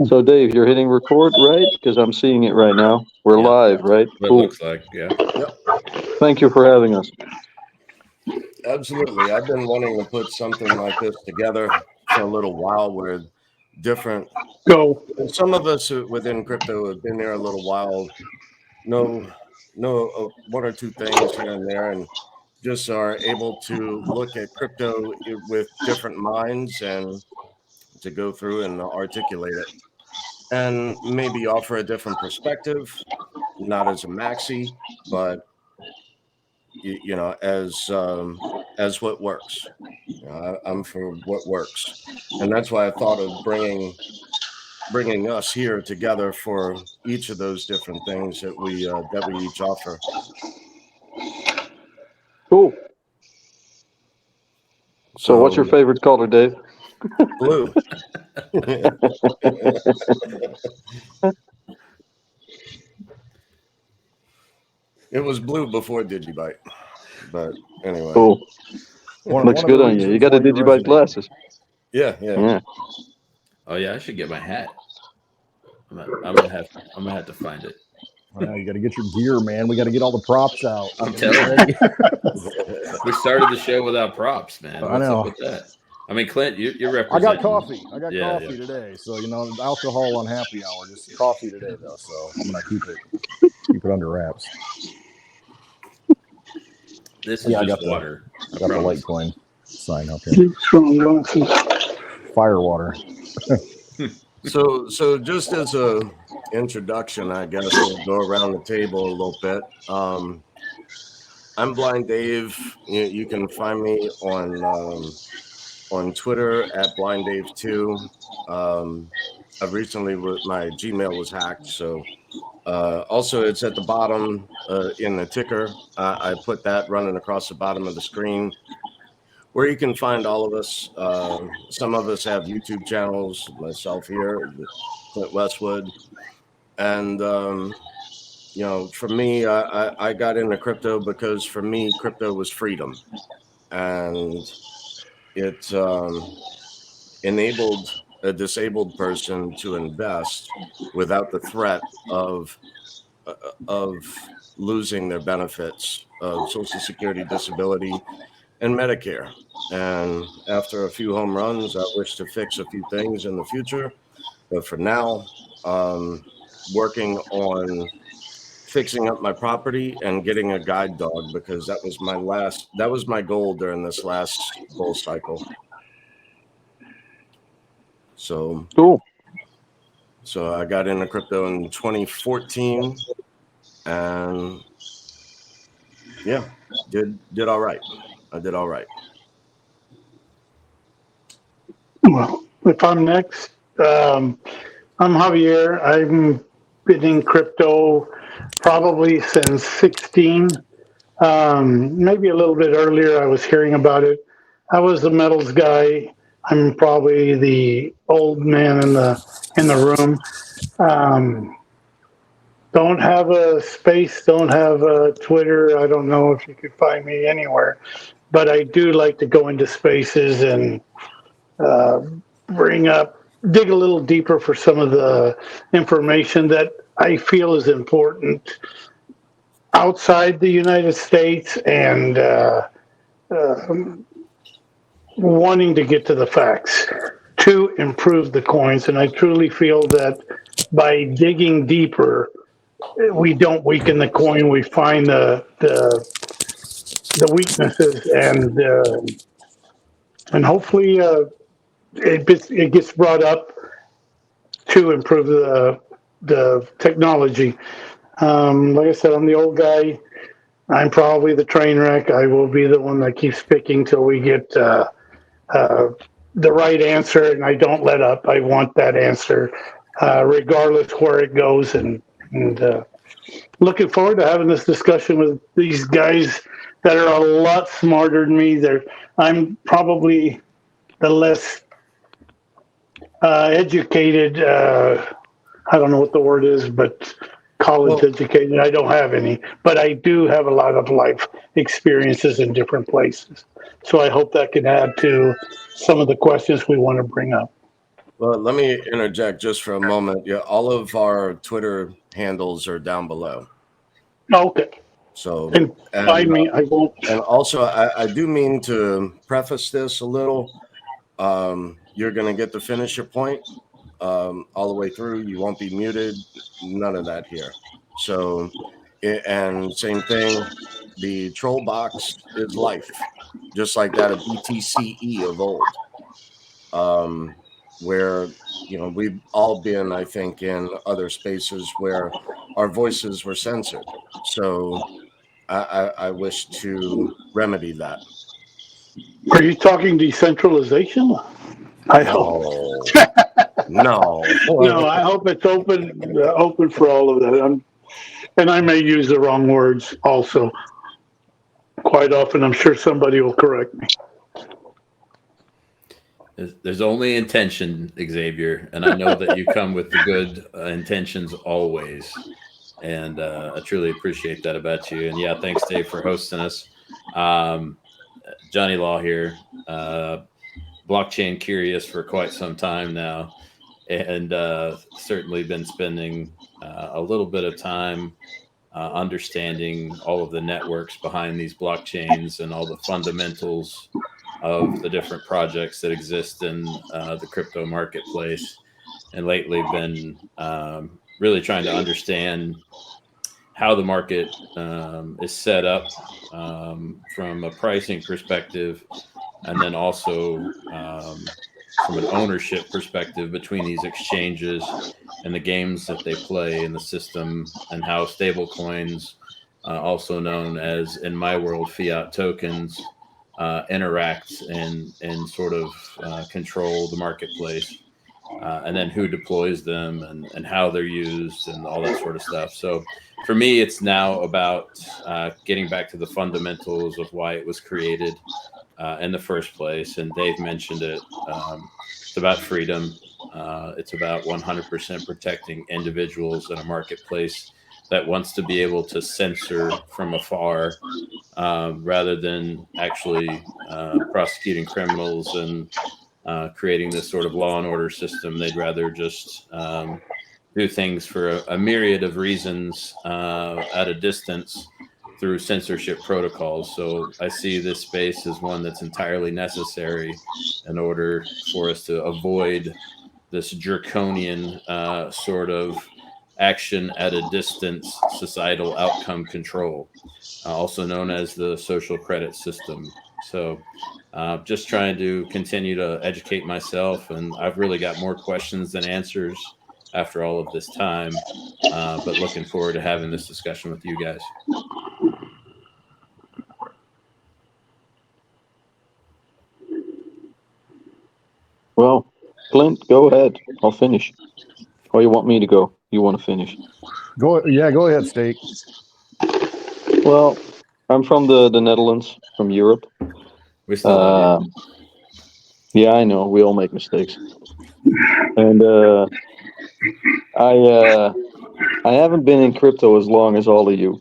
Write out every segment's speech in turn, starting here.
So, Dave, you're hitting record, right? Because I'm seeing it right now. We're Yeah, live, right? what it Cool. looks like. Yeah. Yep, Thank you for having us. absolutely. I've been wanting to put something like this together for a little while where different, Go. some of us within crypto have been there a little while, know one or two things here and there, and just are able to look at crypto with different minds and to go through and articulate it and maybe offer a different perspective, not as a maxi, but as what works. I'm for what works, and that's why I thought of bringing us here together for each of those different things that we each offer. Cool. So, what's your So favorite color, Dave? blue. It was blue before Digibyte, but anyway. Cool. Looks One of good the on you. You reasons got the why you Digibyte resonate. glasses. Yeah. Yeah. Oh yeah, I should get my hat. I'm gonna have to find it. I know you got to get your gear, man. We got to get all the props out. I'm Get telling ready. We started the show without props, man. I What's know. up with that? I mean, Clint, you're I representing. got coffee. I got Yeah, coffee yeah. today. So alcohol on happy hour. Just coffee today though. So I'm gonna keep it under wraps. This is Yeah, I just got water. I got the Litecoin sign up here. Strong glasses. Fire water. So just as a introduction, I guess we'll go around the table a little bit. I'm Blind Dave. You can find me on Twitter at Blind Dave2. I've recently my Gmail was hacked, so also it's at the bottom in the ticker. I put that running across the bottom of the screen, where you can find all of us. Some of us have YouTube channels. Myself here, Clint Westwood, and for me, I got into crypto because for me, crypto was freedom, and it enabled a disabled person to invest without the threat of losing their benefits of Social Security, disability, and Medicare. And after a few home runs, I wish to fix a few things in the future. But for now, working on fixing up my property and getting a guide dog, because that was my goal during this last bull cycle. So Cool. So I got into crypto in 2014, and yeah, did all right. I did all right. Well, if I'm next, I'm Javier. I've been in crypto probably since 16. Maybe a little bit earlier, I was hearing about it. I was the metals guy. I'm probably the old man in the room. Don't have a space. Don't have a Twitter. I don't know if you could find me anywhere, but I do like to go into spaces and dig a little deeper for some of the information that I feel is important outside the United States, and wanting to get to the facts to improve the coins. And I truly feel that by digging deeper, we don't weaken the coin. We find the weaknesses, and hopefully it gets brought up to improve the technology. Like I said, I'm the old guy. I'm probably the train wreck. I will be the one that keeps picking till we get the right answer, and I don't let up. I want that answer, regardless where it goes. And looking forward to having this discussion with these guys that are a lot smarter than me. I'm probably the less educated. I don't know what the word is, but college educated. I don't have any, but I do have a lot of life experiences in different places. So I hope that can add to some of the questions we want to bring up. Well, let me interject just for a moment. Yeah, all of our Twitter handles are down below. Okay. So, And find me. I won't. and also, I do mean to preface this a little. You're going to get to finish your point all the way through. You won't be muted. None of that here. So, and same thing, the troll box is life, just like that of BTC-E of old, where, you know, we've all been, I think, in other spaces where our voices were censored. So I wish to remedy that. Are you talking decentralization? I hope. No. No, I hope it's open for all of that. And I may use the wrong words also. Quite often, I'm sure somebody will correct me. There's only intention, Xavier, and I know that you come with the good intentions always. And I truly appreciate that about you. And yeah, thanks, Dave, for hosting us. Johnny Law here, blockchain curious for quite some time now, and certainly been spending a little bit of time understanding all of the networks behind these blockchains and all the fundamentals of the different projects that exist in the crypto marketplace. And lately been really trying to understand how the market is set up from a pricing perspective, and then also from an ownership perspective between these exchanges and the games that they play in the system, and how stable coins, also known as, in my world, fiat tokens, interact and sort of control the marketplace. And then who deploys them, and how they're used, and all that sort of stuff. So for me, it's now about getting back to the fundamentals of why it was created in the first place. And Dave mentioned it. It's about freedom. It's about 100% protecting individuals in a marketplace that wants to be able to censor from afar, rather than actually prosecuting criminals and creating this sort of law and order system. They'd rather just do things for a myriad of reasons at a distance through censorship protocols. So I see this space as one that's entirely necessary in order for us to avoid this draconian sort of action at a distance societal outcome control, also known as the social credit system. So just trying to continue to educate myself, and I've really got more questions than answers after all of this time, but looking forward to having this discussion with you guys. Well, Clint, go ahead. I'll finish. Or you want me to go? You want to finish? Go ahead, Steak. Well, I'm from the Netherlands, from Europe. We still love you. Yeah, I know. We all make mistakes. And I haven't been in crypto as long as all of you.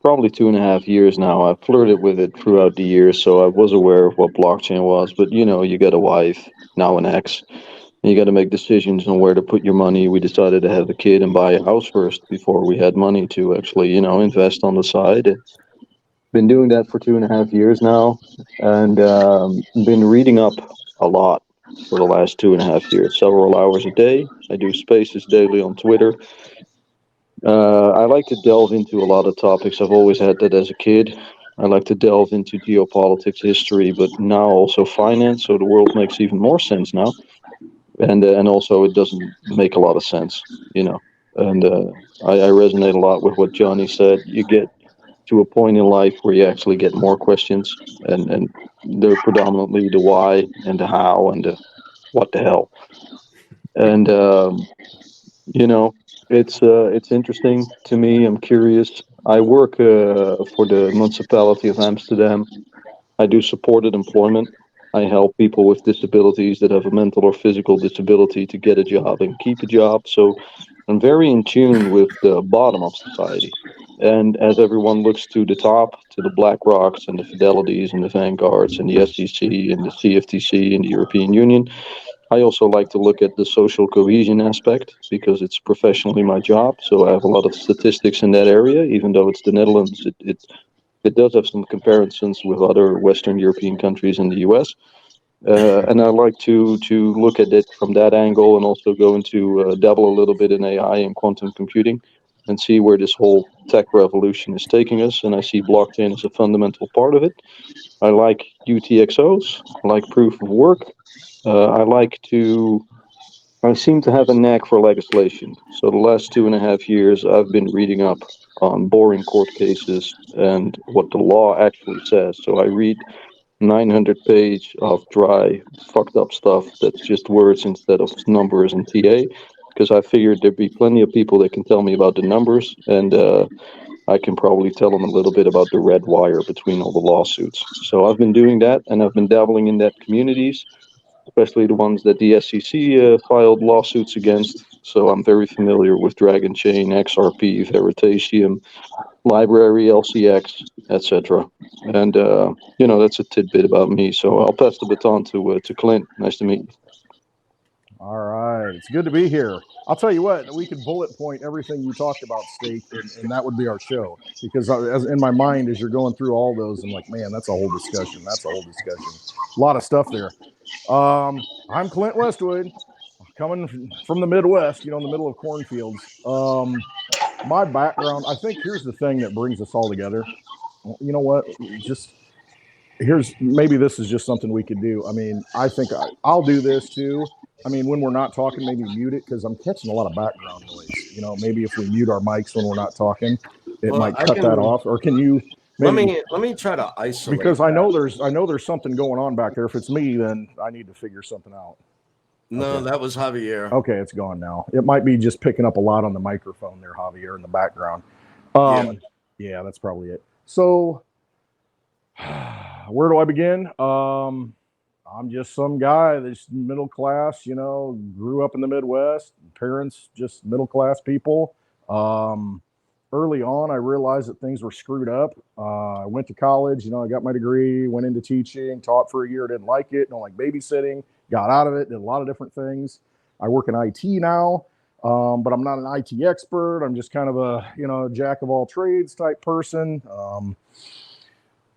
Probably 2.5 years now. I've flirted with it throughout the years, so I was aware of what blockchain was. But you know, you get a wife, now an ex, and you got to make decisions on where to put your money. We decided to have a kid and buy a house first before we had money to actually, you know, invest on the side. Been doing that for 2.5 years now, and been reading up a lot for the last 2.5 years, several hours a day. I do spaces daily on Twitter. I like to delve into a lot of topics. I've always had that as a kid. I like to delve into geopolitics, history, but now also finance. So the world makes even more sense now, and also it doesn't make a lot of sense, you know. And I resonate a lot with what Johnny said. You get to a point in life where you actually get more questions, and they're predominantly the why and the how and the what the hell. And you know, it's interesting to me. I'm curious. I work for the municipality of Amsterdam. I do supported employment. I help people with disabilities that have a mental or physical disability to get a job and keep a job. So I'm very in tune with the bottom of society. And as everyone looks to the top, to the BlackRocks and the Fidelities and the Vanguards and the SEC and the CFTC and the European Union, I also like to look at the social cohesion aspect because it's professionally my job. So I have a lot of statistics in that area. Even though it's the Netherlands, it does have some comparisons with other Western European countries and the US. And I like to look at it from that angle, and also go into dabble a little bit in AI and quantum computing, and see where this whole tech revolution is taking us. And I see blockchain as a fundamental part of it. I like UTXOs. I like proof of work. I seem to have a knack for legislation. So the last 2.5 years, I've been reading up on boring court cases and what the law actually says. So I read 900 page of dry, fucked up stuff that's just words instead of numbers and TA, because I figured there'd be plenty of people that can tell me about the numbers, and I can probably tell them a little bit about the red wire between all the lawsuits. So I've been doing that, and I've been dabbling in that communities, especially the ones that the SEC filed lawsuits against. So I'm very familiar with Dragon Chain, XRP, Veritasium, Library, LCX, etc. And that's a tidbit about me. So I'll pass the baton to Clint. Nice to meet you. All right, it's good to be here. I'll tell you what, we could bullet point everything you talked about, Steak, and that would be our show. Because as in my mind, as you're going through all those, I'm like, man, that's a whole discussion. That's a whole discussion. A lot of stuff there. I'm Clint Westwood, coming from the Midwest, in the middle of cornfields. My background, I think here's the thing that brings us all together. You know what? Maybe this is just something we could do. I mean, I think I'll do this too. I mean, when we're not talking, maybe mute it, because I'm catching a lot of background noise. Maybe if we mute our mics when we're not talking, it might cut that off. Or can you maybe let me try to isolate, because I know there's something going on back there. If it's me, then I need to figure something out. No, okay. That was Javier. Okay, it's gone now. It might be just picking up a lot on the microphone there, Javier, in the background. Yeah, that's probably it. So where do I begin? I'm just some guy that's middle class, grew up in the Midwest, parents just middle class people. Early on, I realized that things were screwed up. I went to college, I got my degree, went into teaching, taught for a year, didn't like it, don't like babysitting, got out of it, did a lot of different things. I work in IT now, but I'm not an IT expert. I'm just kind of a, jack of all trades type person.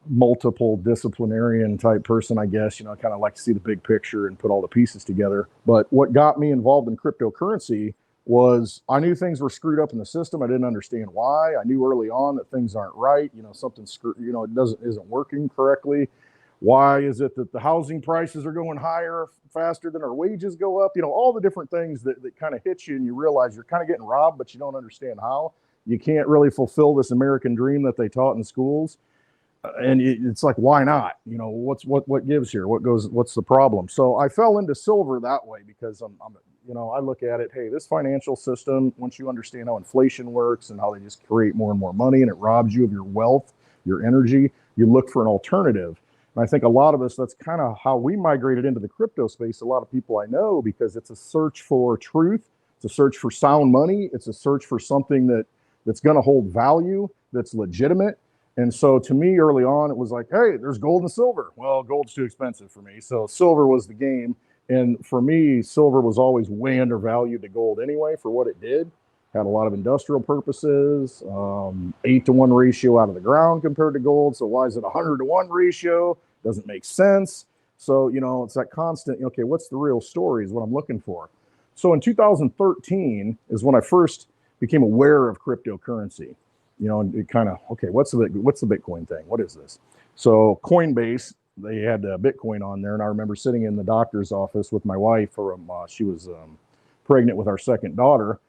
Multiple disciplinarian type person, I guess, kind of like to see the big picture and put all the pieces together. But what got me involved in cryptocurrency was I knew things were screwed up in the system. I didn't understand why. I knew early on that things aren't right. Something's screwed, it isn't working correctly. Why is it that the housing prices are going higher faster than our wages go up? All the different things that kind of hit you, and you realize you're kind of getting robbed, but you don't understand how. You can't really fulfill this American dream that they taught in schools. And it's like, why not? What gives here? What's the problem? So I fell into silver that way because I look at it, hey, this financial system, once you understand how inflation works and how they just create more and more money and it robs you of your wealth, your energy, you look for an alternative. And I think a lot of us, that's kind of how we migrated into the crypto space. A lot of people I know, because it's a search for truth. It's a search for sound money. It's a search for something that's going to hold value, that's legitimate. And so to me, early on, it was like, hey, there's gold and silver. Well, gold's too expensive for me. So silver was the game. And for me, silver was always way undervalued to gold anyway for what it did. Had a lot of industrial purposes, 8-to-1 ratio out of the ground compared to gold. So why is it 100-to-1 ratio? Doesn't make sense. So, it's that constant, okay, what's the real story is what I'm looking for. So in 2013 is when I first became aware of cryptocurrency. And it kind of, okay, what's the Bitcoin thing? What is this? So Coinbase, they had Bitcoin on there. And I remember sitting in the doctor's office with my wife, she was pregnant with our second daughter.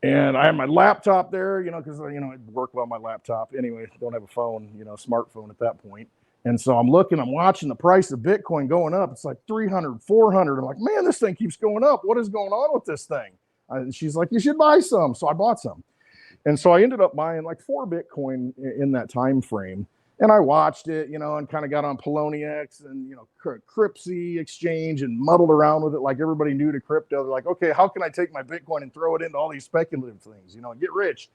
And I had my laptop there, because, I work on my laptop. Anyway, don't have a phone, smartphone at that point. And so I'm watching the price of Bitcoin going up. It's like 300, 400. I'm like, man, this thing keeps going up. What is going on with this thing? She's like, you should buy some. So I bought some. And so I ended up buying like 4 Bitcoin in that time frame. And I watched it, and kind of got on Poloniex and, Cryptsy exchange and muddled around with it like everybody new to crypto. They're like, okay, how can I take my Bitcoin and throw it into all these speculative things, and get rich?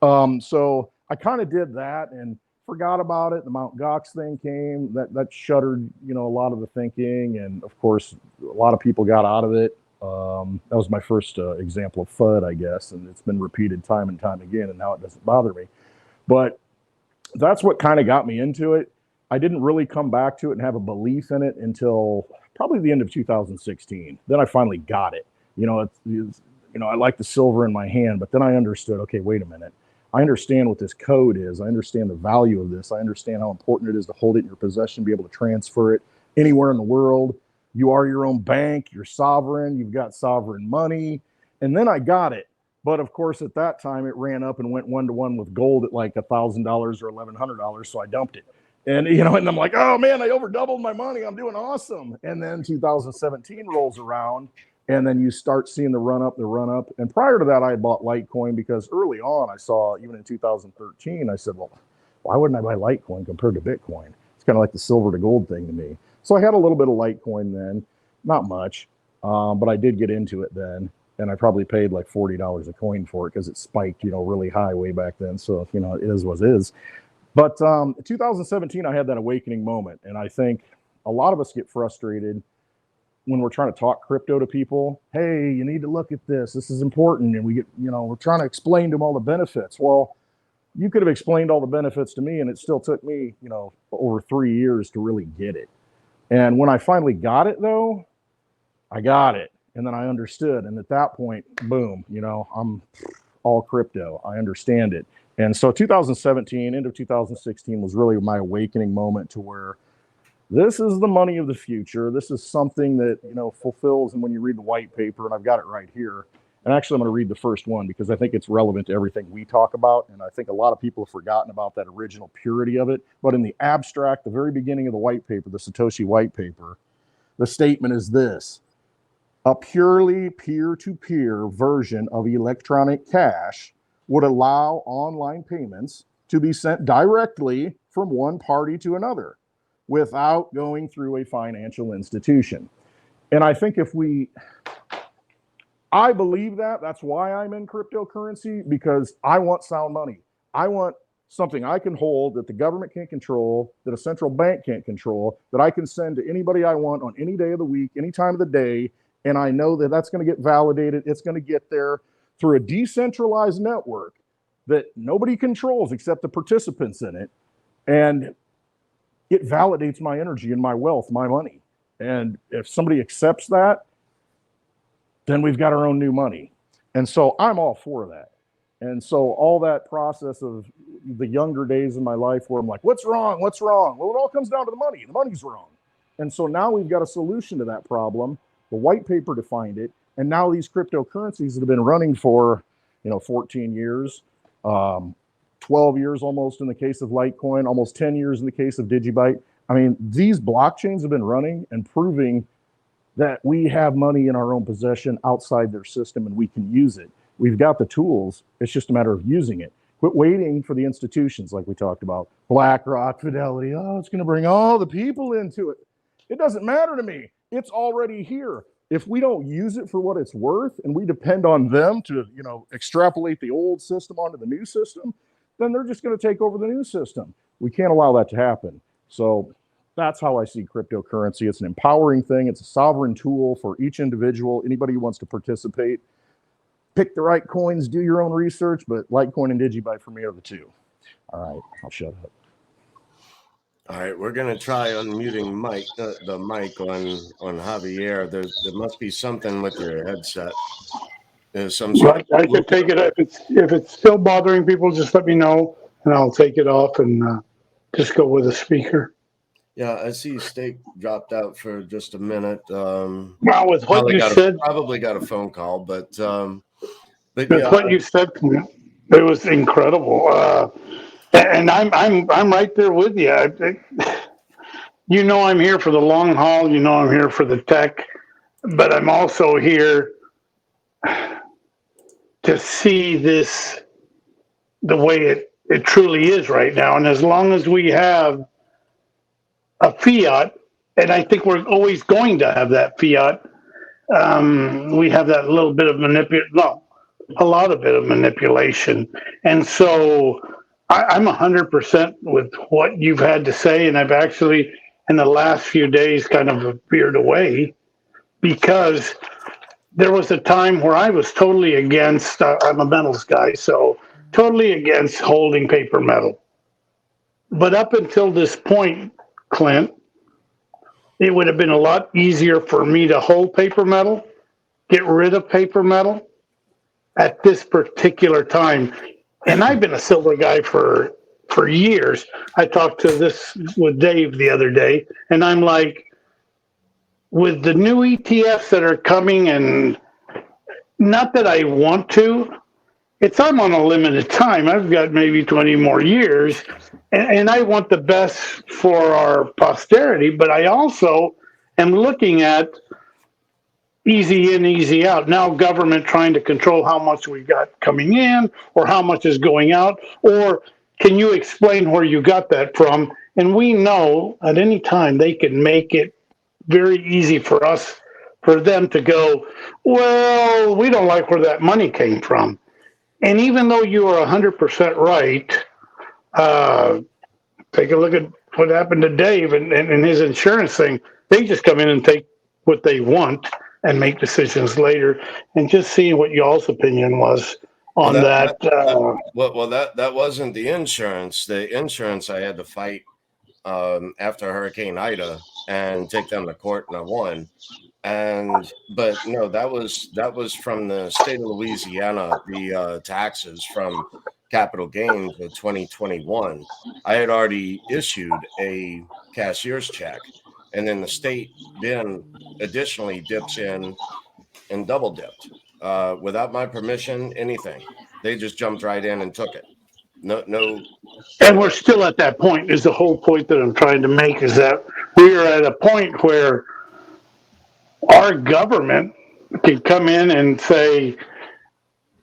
So I kind of did that. And forgot about it. The Mt. Gox thing came, that shuttered, a lot of the thinking. And of course, a lot of people got out of it. That was my first example of FUD, I guess. And it's been repeated time and time again, and now it doesn't bother me. But that's what kind of got me into it. I didn't really come back to it and have a belief in it until probably the end of 2016. Then I finally got it. I like the silver in my hand, but then I understood, okay, wait a minute. I understand what this code is. I understand the value of this. I understand how important it is to hold it in your possession, be able to transfer it anywhere in the world. You are your own bank. You're sovereign. You've got sovereign money. And then I got it. But of course, at that time, it ran up and went 1-to-1 with gold at like $1,000 or $1,100. So I dumped it. And, and I'm like, oh man, I over doubled my money. I'm doing awesome. And then 2017 rolls around. And then you start seeing the run up. And prior to that, I had bought Litecoin because early on I saw, even in 2013, I said, well, why wouldn't I buy Litecoin compared to Bitcoin? It's kind of like the silver to gold thing to me. So I had a little bit of Litecoin then, not much, but I did get into it then. And I probably paid like $40 a coin for it because it spiked, really high way back then. So, it is what it is. But 2017, I had that awakening moment. And I think a lot of us get frustrated when we're trying to talk crypto to people. Hey, you need to look at this. This is important. And we get, we're trying to explain to them all the benefits. Well, you could have explained all the benefits to me, and it still took me, over 3 years to really get it. And when I finally got it, though, I got it. And then I understood. And at that point, boom, I'm all crypto. I understand it. And so 2017, end of 2016 was really my awakening moment to where this is the money of the future. This is something that, fulfills. And when you read the white paper, and I've got it right here, and actually I'm going to read the first one because I think it's relevant to everything we talk about. And I think a lot of people have forgotten about that original purity of it. But in the abstract, the very beginning of the white paper, the Satoshi white paper, the statement is this: a purely peer-to-peer version of electronic cash would allow online payments to be sent directly from one party to another without going through a financial institution. And I think I believe that's why I'm in cryptocurrency, because I want sound money. I want something I can hold that the government can't control, that a central bank can't control, that I can send to anybody I want on any day of the week, any time of the day. And I know that that's going to get validated. It's going to get there through a decentralized network that nobody controls except the participants in it. And it validates my energy and my wealth, my money. And if somebody accepts that, then we've got our own new money. And so I'm all for that. And so all that process of the younger days in my life where I'm like, what's wrong? What's wrong? Well, it all comes down to the money. The money's wrong. And so now we've got a solution to that problem. The white paper defined it. And now these cryptocurrencies that have been running for, 14 years, 12 years almost in the case of Litecoin, almost 10 years in the case of Digibyte. I mean, these blockchains have been running and proving that we have money in our own possession outside their system and we can use it. We've got the tools. It's just a matter of using it. Quit waiting for the institutions like we talked about. BlackRock, Fidelity. Oh, it's going to bring all the people into it. It doesn't matter to me. It's already here. If we don't use it for what it's worth and we depend on them to, extrapolate the old system onto the new system, then they're just going to take over the new system. We can't allow that to happen. So that's how I see cryptocurrency. It's an empowering thing. It's a sovereign tool for each individual, anybody who wants to participate. Pick the right coins, do your own research, but Litecoin and Digibyte for me are the two. All right, I'll shut up. All right, we're gonna try unmuting the mic on Javier. There must be something with your headset. There's some sort I could take it if it's still bothering people. Just let me know, and I'll take it off and just go with a speaker. Yeah, I see Steak dropped out for just a minute. Well, with what you said, probably got a phone call, but with what you said, it was incredible. And I'm right there with you. I'm here for the long haul. I'm here for the tech, but I'm also here to see this the way it truly is right now. And as long as we have a fiat, and I think we're always going to have that fiat, we have that little bit of a lot of bit of manipulation. And so I'm 100% with what you've had to say, and I've actually, in the last few days, kind of veered away because there was a time where I was totally against. I'm a metals guy, so totally against holding paper metal. But up until this point, Clint, it would have been a lot easier for me to hold paper metal, get rid of paper metal at this particular time. And I've been a silver guy for years. I talked to this with Dave the other day, and I'm like, with the new ETFs that are coming, and not that I want to, I'm on a limited time. I've got maybe 20 more years, and I want the best for our posterity, but I also am looking at easy in, easy out. Now government trying to control how much we got coming in or how much is going out, or can you explain where you got that from? And we know at any time they can make it very easy for us, for them to go, well, we don't like where that money came from. And even though you are 100% right, take a look at what happened to Dave and his insurance thing. They just come in and take what they want and make decisions later. And just seeing what y'all's opinion was on that. That wasn't the insurance. The insurance I had to fight after Hurricane Ida and take them to court, and I won. But no, that was from the state of Louisiana, the taxes from capital gains of 2021. I had already issued a cashier's check, and then the state then additionally dips in and double dipped without my permission, anything. They just jumped right in and took it. No. And we're still at that point, is the whole point that I'm trying to make, is that we are at a point where our government can come in and say,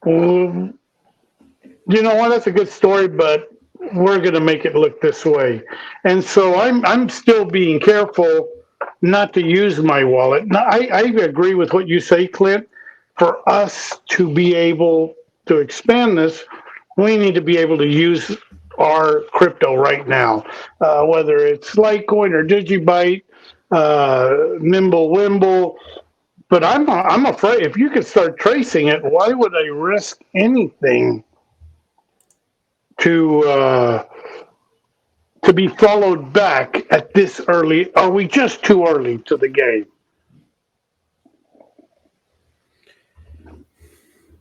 well, you know what, that's a good story, but we're going to make it look this way. And so I'm still being careful not to use my wallet. Now, I agree with what you say, Clint. For us to be able to expand this, we need to be able to use our crypto right now, whether it's Litecoin or Digibyte, Nimble Wimble. But I'm afraid if you could start tracing it, why would I risk anything to be followed back at this early? Are we just too early to the game?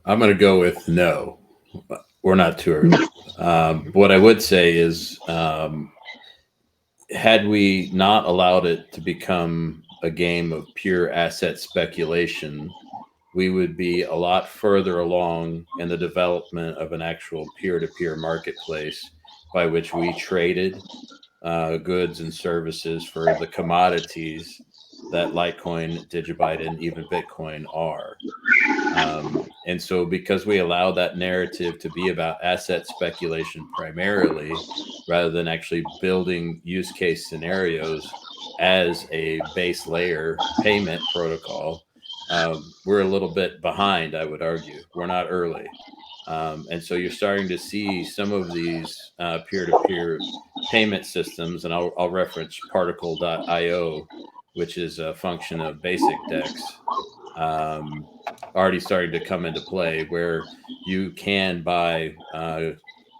I'm going to go with no. We're not too early. What I would say is, had we not allowed it to become a game of pure asset speculation, we would be a lot further along in the development of an actual peer-to-peer marketplace by which we traded goods and services for the commodities that Litecoin, Digibyte, and even Bitcoin are. And so because we allow that narrative to be about asset speculation primarily, rather than actually building use case scenarios as a base layer payment protocol, we're a little bit behind, I would argue. We're not early. And so you're starting to see some of these peer-to-peer payment systems, and I'll reference particle.io, which is a function of basic DEX, already starting to come into play, where you can buy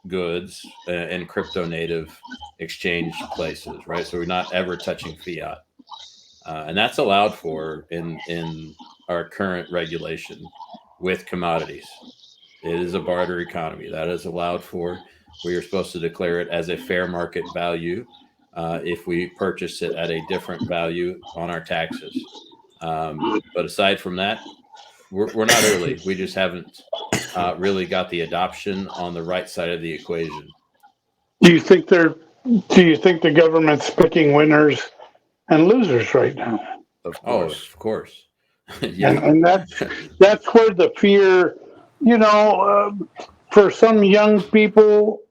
goods in crypto native exchange places, right? So we're not ever touching fiat. And that's allowed for in our current regulation with commodities. It is a barter economy. That is allowed for. We are supposed to declare it as a fair market value if we purchase it at a different value on our taxes. But aside from that, we're not early. We just haven't really got the adoption on the right side of the equation. Do you think the government's picking winners and losers right now? Of course. Yeah. And that's where the fear, for some young people,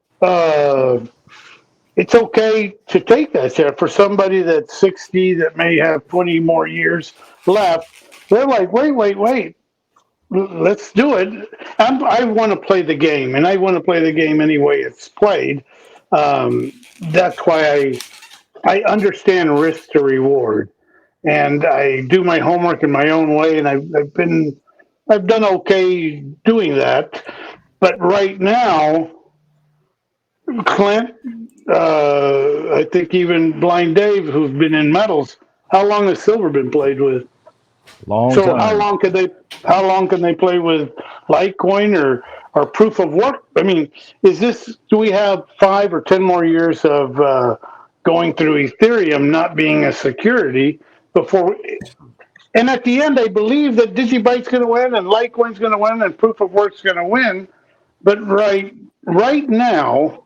it's okay to take that step. For somebody that's 60 that may have 20 more years left, they're like, wait. let's do it. I want to play the game, and I want to play the game any way it's played. That's why I understand risk to reward, and I do my homework in my own way, and I've done okay doing that. But right now, Clint, I think even Blind Dave, who's been in metals, how long has silver been played with? Long So time. how long can they play with Litecoin or proof of work? I mean, do we have 5 or 10 more years of going through Ethereum not being a security before? And at the end, I believe that Digibyte's going to win and Litecoin's going to win and proof of work's going to win. But right now,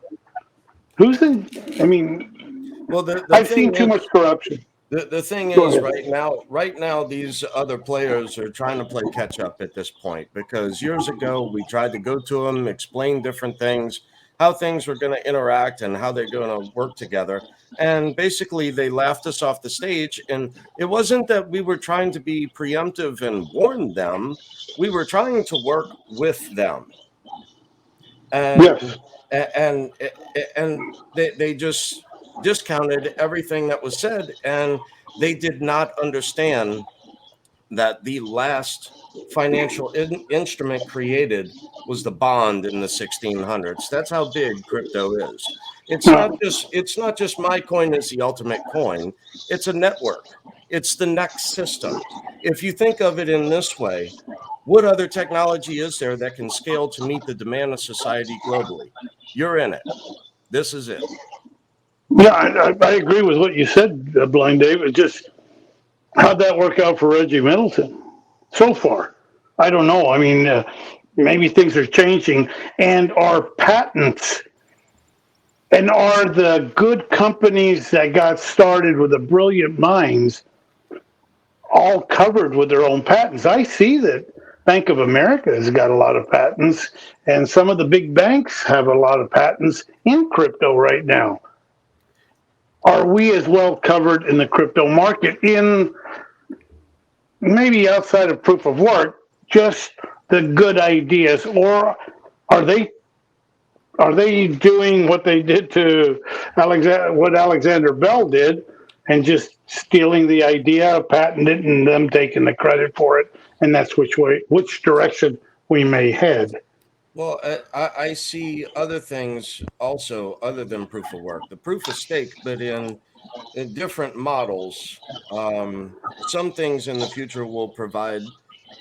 who's in? I mean, Well, the I've thing seen too is, much corruption. the thing Go is, ahead. right now, these other players are trying to play catch up at this point, because years ago we tried to go to them, explain different things, how things were going to interact and how they're going to work together. And basically they laughed us off the stage. And it wasn't that we were trying to be preemptive and warn them. We were trying to work with them. And Yes. and they just discounted everything that was said, and they did not understand that the last financial instrument created was the bond in the 1600s. That's how big crypto is. It's not just my coin is the ultimate coin. It's a network. It's the next system. If you think of it in this way, what other technology is there that can scale to meet the demand of society globally? You're in it. This is it. Yeah, I agree with what you said, Blind Dave. It's just how'd that work out for Reggie Middleton so far? I don't know. I mean, maybe things are changing, and our patents and are the good companies that got started with the brilliant minds all covered with their own patents. I see that Bank of America has got a lot of patents, and some of the big banks have a lot of patents in crypto right now. Are we as well covered in the crypto market in maybe outside of proof of work, just the good ideas, or are they doing what they did to what Alexander Bell did, and just stealing the idea, patenting it, and them taking the credit for it, and that's which direction we may head. Well, I see other things also other than proof of work. The proof of stake, but in different models. Some things in the future will provide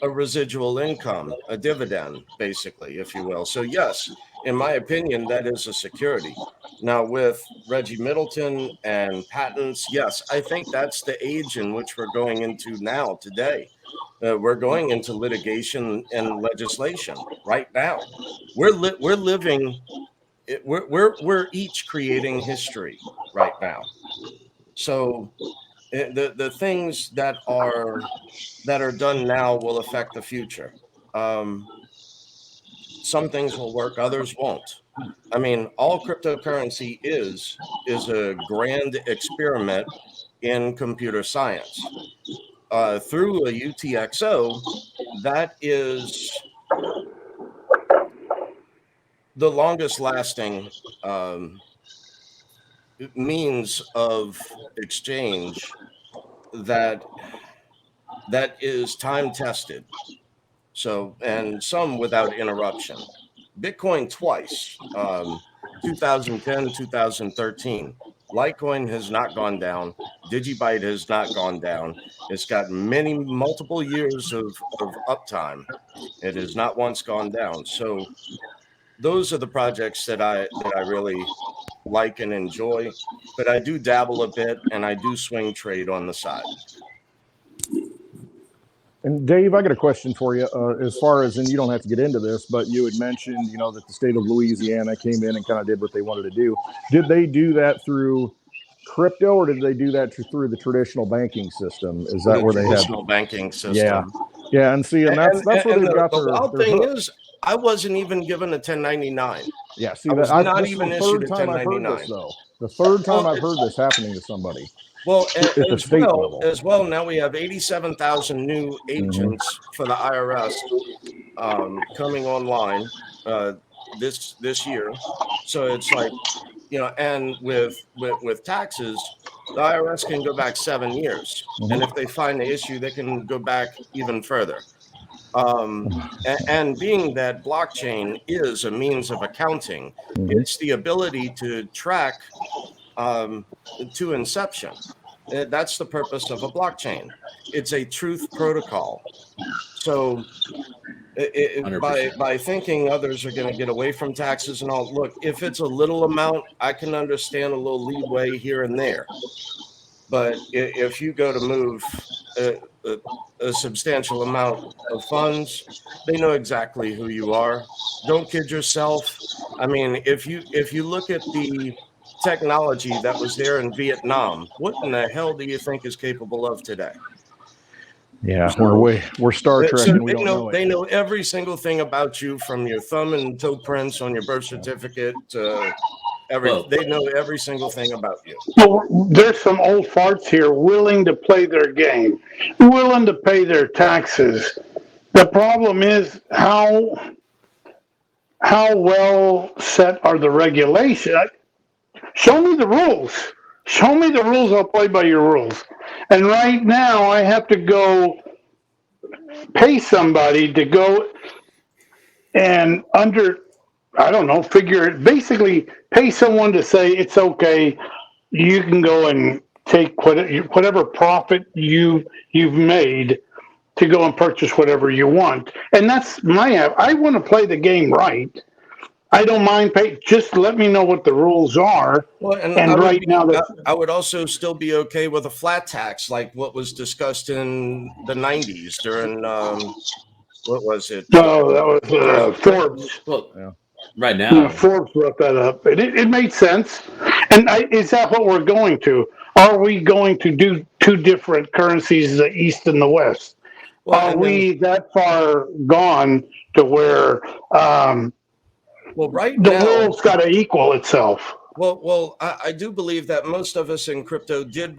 a residual income, a dividend, basically, if you will. So, yes, in my opinion, that is a security. Now, with Reggie Middleton and patents, yes, I think that's the age in which we're going into now, today. We're going into litigation and legislation right now. We're living. We're each creating history right now. So the things that are done now will affect the future. Um, some things will work, others won't. I mean, all cryptocurrency is a grand experiment in computer science. Through a UTXO, that is the longest lasting means of exchange that is time tested. So, and some without interruption. Bitcoin twice, 2010, 2013. Litecoin has not gone down. Digibyte has not gone down. It's got multiple years of uptime. It has not once gone down. So those are the projects that I really like and enjoy. But I do dabble a bit, and I do swing trade on the side. And Dave, I got a question for you. As far as, and you don't have to get into this, but you had mentioned, that the state of Louisiana came in and kind of did what they wanted to do. Did they do that through crypto, or did they do that through the traditional banking system? Is that where they had traditional banking system? Yeah, and see, and that's where they've got the wild their thing hook. is, I wasn't even given a 1099. Yeah, see, I was that not this even is the third issued a time I've heard 1099. this, though. The third time Well, I've heard this happening to somebody. Well, at the state level. as well, now we have 87,000 new agents for the IRS coming online this year. So it's like, you know, and with taxes, the IRS can go back 7 years, and if they find the issue, they can go back even further. And being that blockchain is a means of accounting, it's the ability to track to inception. That's the purpose of a blockchain. It's a truth protocol. So by thinking others are going to get away from taxes and all, look, if it's a little amount, I can understand a little leeway here and there. But if you go to move a substantial amount of funds, they know exactly who you are. Don't kid yourself. I mean, if you look at the technology that was there in Vietnam, what in the hell do you think is capable of today? Yeah, we're Star Trek, So and we don't know it. They know every single thing about you, from your thumb and toe prints on your birth certificate to they know every single thing about you. Well, there's some old farts here willing to play their game, willing to pay their taxes. The problem is how well set are the regulations? Show me the rules. Show me the rules. I'll play by your rules. And right now, I have to go pay somebody to go and basically pay someone to say it's okay. You can go and take whatever profit you've made to go and purchase whatever you want. And that's I want to play the game right. I don't mind pay. Just let me know what the rules are. Well, and I would also still be okay with a flat tax, like what was discussed in the 90s during what was it? No, that was Forbes. Well, yeah. Right now, Forbes brought that up, and it made sense. And is that what we're going to? Are we going to do two different currencies, the East and the West? Are we that far gone to where? Right the now, world's got to equal itself. Well, I do believe that most of us in crypto did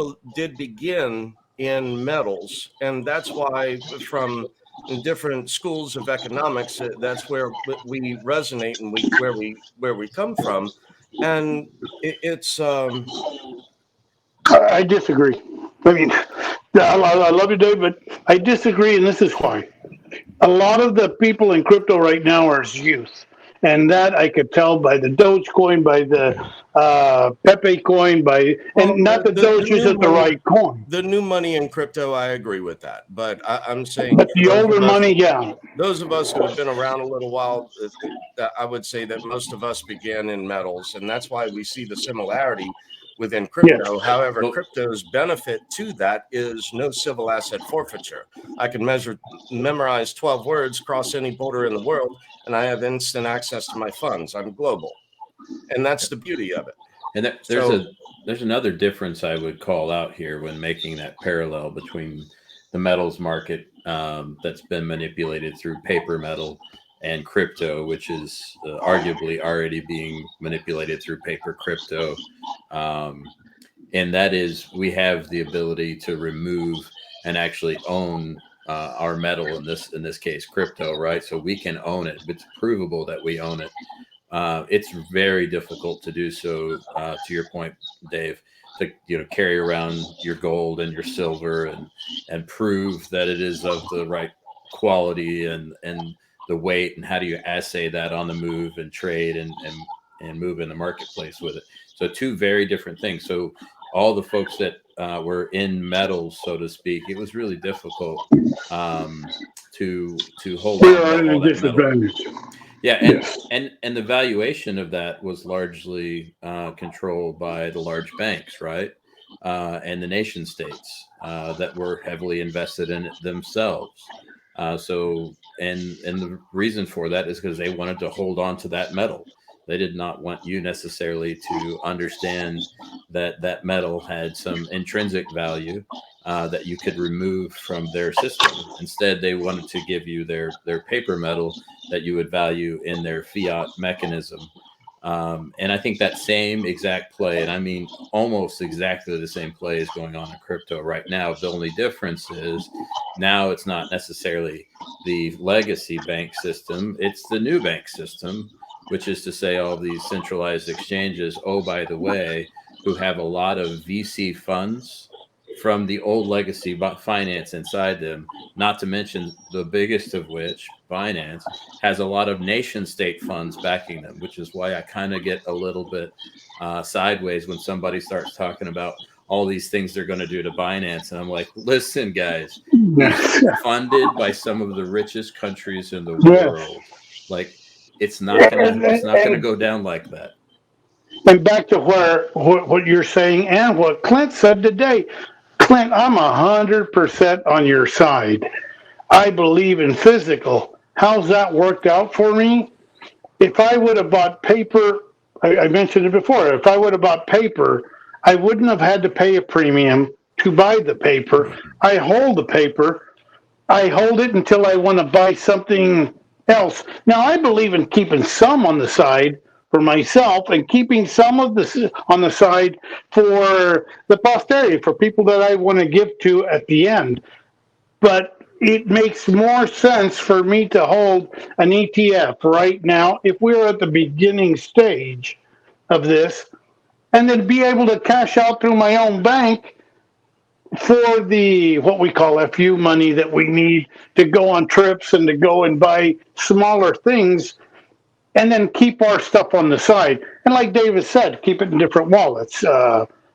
begin in metals, and that's why from different schools of economics, that's where we resonate and where we come from, and it's. I disagree. I mean, I love you, Dave, but I disagree, and this is why. A lot of the people in crypto right now are youth. And that I could tell by the Dogecoin, by the Pepe coin, not that Doge isn't the right coin. The new money in crypto, I agree with that. But I'm saying, but the older money, yeah. Those of us who have been around a little while, I would say that most of us began in metals, and that's why we see the similarity within crypto. Yes. However, crypto's benefit to that is no civil asset forfeiture. I can memorize 12 words, cross any border in the world, and I have instant access to my funds. I'm global, and that's the beauty of it. And there's another difference I would call out here when making that parallel between the metals market that's been manipulated through paper metal and crypto, which is arguably already being manipulated through paper crypto. And that is, we have the ability to remove and actually own our metal, in this case, crypto, right? So we can own it. It's provable that we own it. It's very difficult to do so, to your point, Dave, to carry around your gold and your silver and prove that it is of the right quality and the weight, and how do you assay that on the move and trade and move in the marketplace with it. So two very different things. So all the folks that were in metals, so to speak, it was really difficult to hold on to all that metal. Yeah, and the valuation of that was largely controlled by the large banks, right? And the nation states that were heavily invested in it themselves. So the reason for that is because they wanted to hold on to that metal. They did not want you necessarily to understand that metal had some intrinsic value that you could remove from their system. Instead, they wanted to give you their paper metal that you would value in their fiat mechanism. And I think that same exact play, and I mean almost exactly the same play, is going on in crypto right now. The only difference is now it's not necessarily the legacy bank system, it's the new bank system, which is to say all these centralized exchanges, oh, by the way, who have a lot of VC funds from the old legacy finance inside them, not to mention the biggest of which, Binance, has a lot of nation state funds backing them, which is why I kind of get a little bit sideways when somebody starts talking about all these things they're going to do to Binance. And I'm like, listen, guys, it's funded by some of the richest countries in the world. Like, it's not gonna go down like that. And back to what you're saying and what Clint said today. Clint, I'm 100% on your side. I believe in physical. How's that worked out for me? If I would have bought paper, I mentioned it before, if I would have bought paper, I wouldn't have had to pay a premium to buy the paper. I hold the paper. I hold it until I want to buy something else. Now, I believe in keeping some on the side for myself and keeping some of this on the side for the posterity, for people that I want to give to at the end. But it makes more sense for me to hold an ETF right now if we're at the beginning stage of this, and then be able to cash out through my own bank for the what we call FU money that we need to go on trips and to go and buy smaller things, and then keep our stuff on the side. And like David said, keep it in different wallets.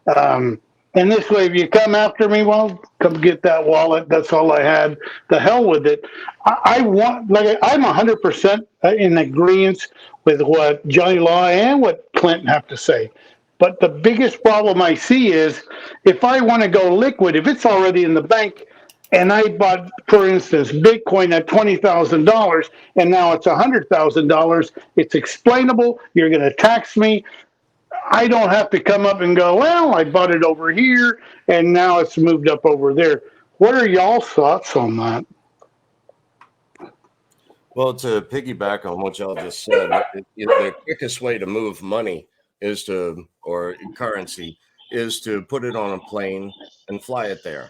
And this way, if you come after me, well, come get that wallet. That's all I had. The hell with it. I want, like, I'm 100% in agreement with what Johnny Law and what Clinton have to say. But the biggest problem I see is if I want to go liquid, if it's already in the bank, and I bought, for instance, Bitcoin at $20,000, and now it's $100,000, it's explainable. You're going to tax me. I don't have to come up and go, well, I bought it over here, and now it's moved up over there. What are y'all's thoughts on that? Well, to piggyback on what y'all just said, the quickest way to move money is to, or currency, is to put it on a plane and fly it there.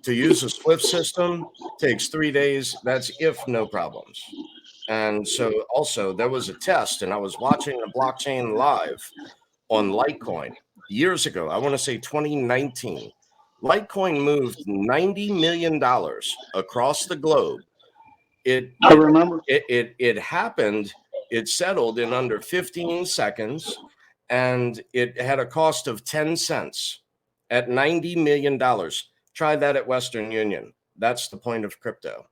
To use a SWIFT system takes 3 days. That's if no problems. And so also there was a test, and I was watching a blockchain live on Litecoin years ago. I want to say 2019. Litecoin moved $90 million across the globe. I remember. It happened. It settled in under 15 seconds, and it had a cost of 10 cents at $90 million. Try that at Western Union. That's the point of crypto.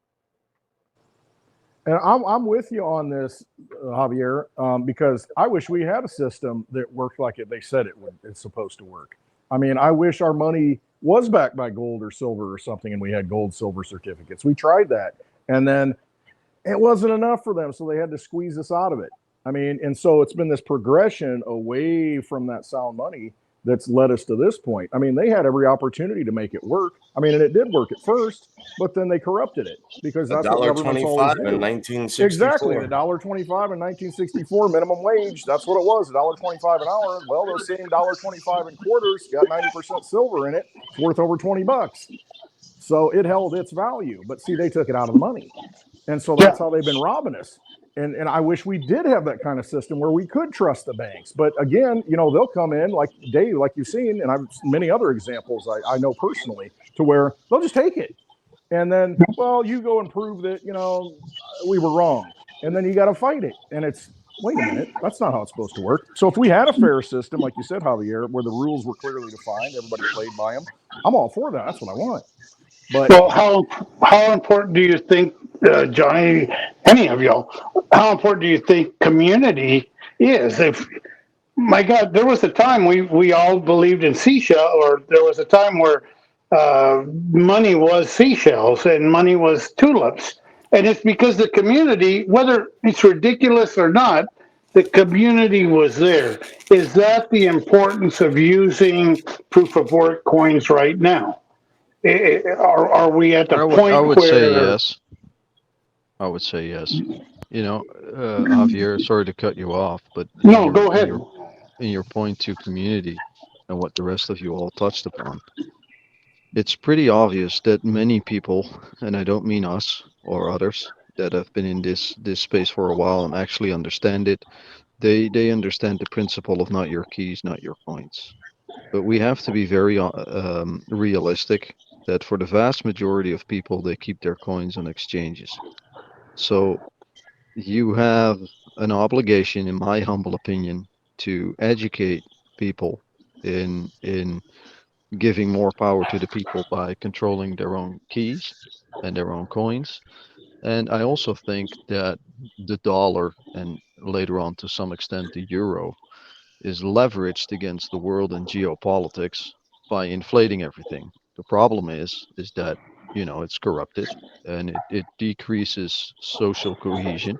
And I'm with you on this, Javier, because I wish we had a system that worked like they said it's supposed to work. I mean, I wish our money was backed by gold or silver or something, and we had gold, silver certificates. We tried that, and then it wasn't enough for them, so they had to squeeze us out of it. I mean, and so it's been this progression away from that sound money that's led us to this point. I mean, they had every opportunity to make it work. I mean, and it did work at first, but then they corrupted it because that's what governments always do. In 1964. Exactly, the $1.25 in 1964 minimum wage. That's what it was, $1.25 an hour. Well, those same $1.25 in quarters got 90% silver in it. It's worth over $20. So it held its value. But see, they took it out of the money, and so that's how they've been robbing us. And I wish we did have that kind of system where we could trust the banks. But again, you know, they'll come in like Dave, like you've seen, and I've many other examples I know personally, to where they'll just take it. And then, well, you go and prove that, you know, we were wrong. And then you got to fight it. And it's, wait a minute, that's not how it's supposed to work. So if we had a fair system, like you said, Javier, where the rules were clearly defined, everybody played by them, I'm all for that. That's what I want. But well, how important do you think, Johnny, any of y'all, how important do you think community is? If, my God, there was a time we all believed in seashell, or there was a time where money was seashells and money was tulips. And it's because the community, whether it's ridiculous or not, the community was there. Is that the importance of using proof of work coins right now? Are we at the point I would where... say yes. I would say yes. Javier, sorry to cut you off, but No, go ahead. in your point to community and what the rest of you all touched upon, it's pretty obvious that many people, and I don't mean us or others that have been in this space for a while and actually understand it, they understand the principle of not your keys, not your coins. But we have to be very realistic that for the vast majority of people, they keep their coins on exchanges. So you have an obligation, in my humble opinion, to educate people in giving more power to the people by controlling their own keys and their own coins. And I also think that the dollar and later on to some extent the euro is leveraged against the world and geopolitics by inflating everything. The problem is that it's corrupted and it decreases social cohesion.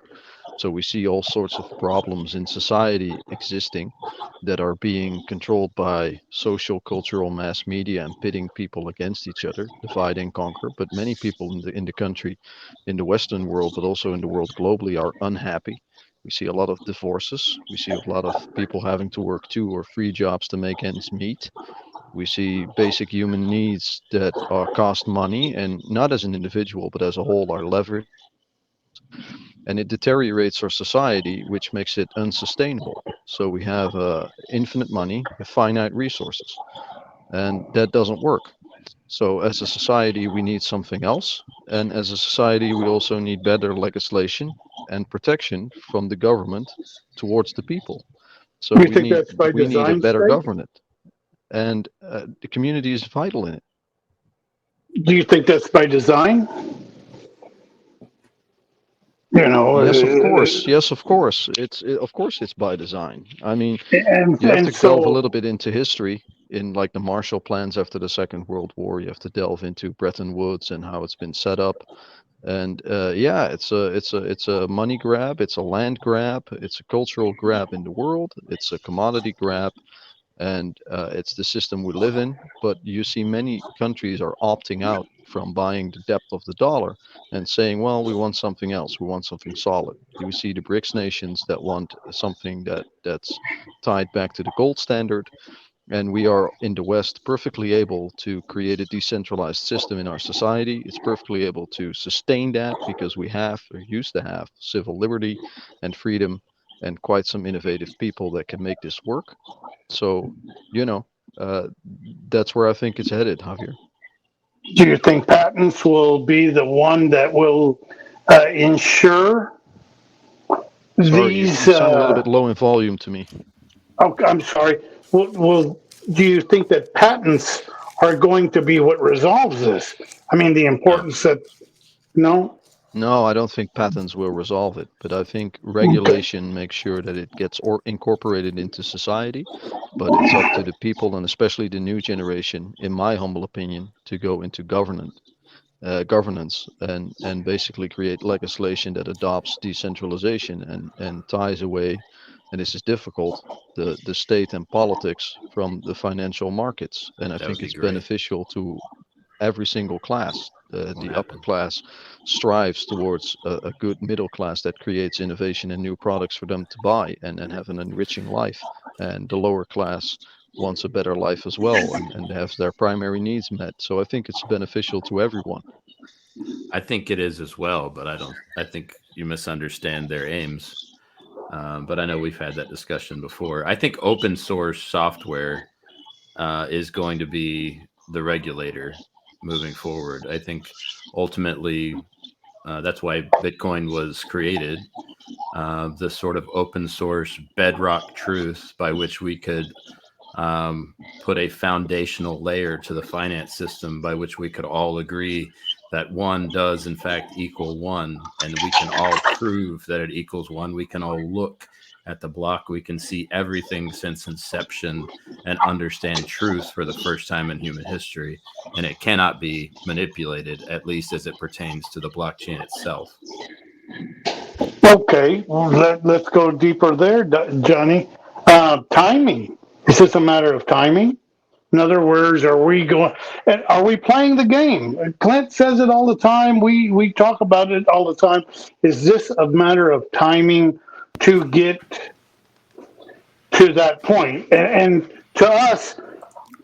So we see all sorts of problems in society existing that are being controlled by social, cultural, mass media and pitting people against each other, divide and conquer. But many people in the country, in the Western world, but also in the world globally, are unhappy. We see a lot of divorces. We see a lot of people having to work 2 or 3 jobs to make ends meet. We see basic human needs that cost money, and not as an individual, but as a whole, are leveraged, and it deteriorates our society, which makes it unsustainable. So we have infinite money with finite resources, and that doesn't work. So as a society, we need something else, and as a society, we also need better legislation and protection from the government towards the people. So You think that's by we need a design, better Steve? government, and the community is vital in it. Do you think that's by design? You know, Yes, of course. Yes, of course. Of course it's by design. I mean, you have and to delve a little so bit into history in like the Marshall Plans after the Second World War. You have to delve into Bretton Woods and how it's been set up. And yeah, it's a money grab, it's a land grab, it's a cultural grab in the world, it's a commodity grab, and it's the system we live in. But you see many countries are opting out from buying the depth of the dollar and saying, well, we want something else, we want something solid. You see the BRICS nations that want something that's tied back to the gold standard, and we are in the West perfectly able to create a decentralized system in our society. It's perfectly able to sustain that because we have or used to have civil liberty and freedom and quite some innovative people that can make this work. So, you know, uh, that's where I think it's headed, Javier. do you think patents will be the one that will ensure Sorry, these? you sound a little bit low in volume to me. Oh, I'm sorry. Do you think that patents are going to be what resolves this? I mean, the No. importance that no. No, I don't think patents will resolve it, but I think Okay. regulation makes sure that it gets or incorporated into society. But it's up to the people and especially the new generation, in my humble opinion, to go into governance and basically create legislation that adopts decentralization and ties away, and this is difficult, the state and politics from the financial markets. And I That would think be it's great. beneficial to every single class. Won't The upper happen. class strives towards a good middle class that creates innovation and new products for them to buy and have an enriching life. And the lower class wants a better life as well and has their primary needs met. So I think it's beneficial to everyone. I think it is as well, but I don't. I think you misunderstand their aims. But I know we've had that discussion before. I think open source software is going to be the regulator moving forward. I think ultimately that's why Bitcoin was created. The sort of open source bedrock truth by which we could put a foundational layer to the finance system by which we could all agree that one does in fact equal one, and we can all prove that it equals one. We can all look at the block, we can see everything since inception and understand truth for the first time in human history, and it cannot be manipulated, at least as it pertains to the blockchain itself. Okay. Well, let's go deeper there, Johnny. Timing. Is this a matter of timing? In other words, are we playing the game? Clint says it all the time. We talk about it all the time. Is this a matter of timing to get to that point? And to us,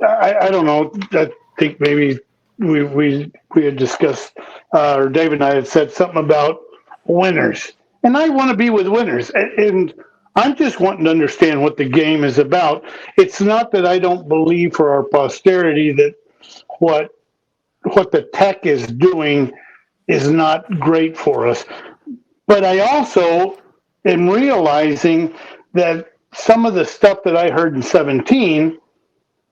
I don't know. I think maybe we had discussed, or David and I had said something about winners, and I want to be with winners. And I'm just wanting to understand what the game is about. It's not that I don't believe for our posterity that what what the tech is doing is not great for us, but I also am realizing that some of the stuff that I heard in 17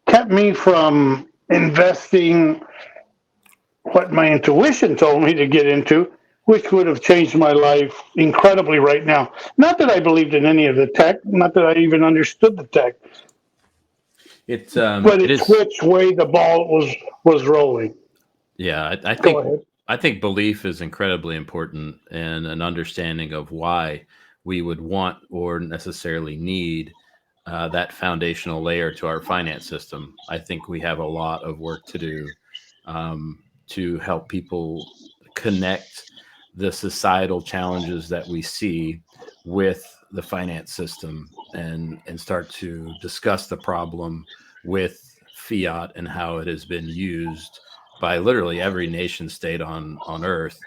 kept me from investing what my intuition told me to get into, which would have changed my life incredibly right now. Not that I believed in any of the tech, not that I even understood the tech, but It it's is. which way the ball was rolling. Yeah, I Go think ahead. I think belief is incredibly important, and an understanding of why we would want or necessarily need that foundational layer to our finance system. I think we have a lot of work to do to help people connect the societal challenges that we see with the finance system, and start to discuss the problem with fiat and how it has been used by literally every nation state on earth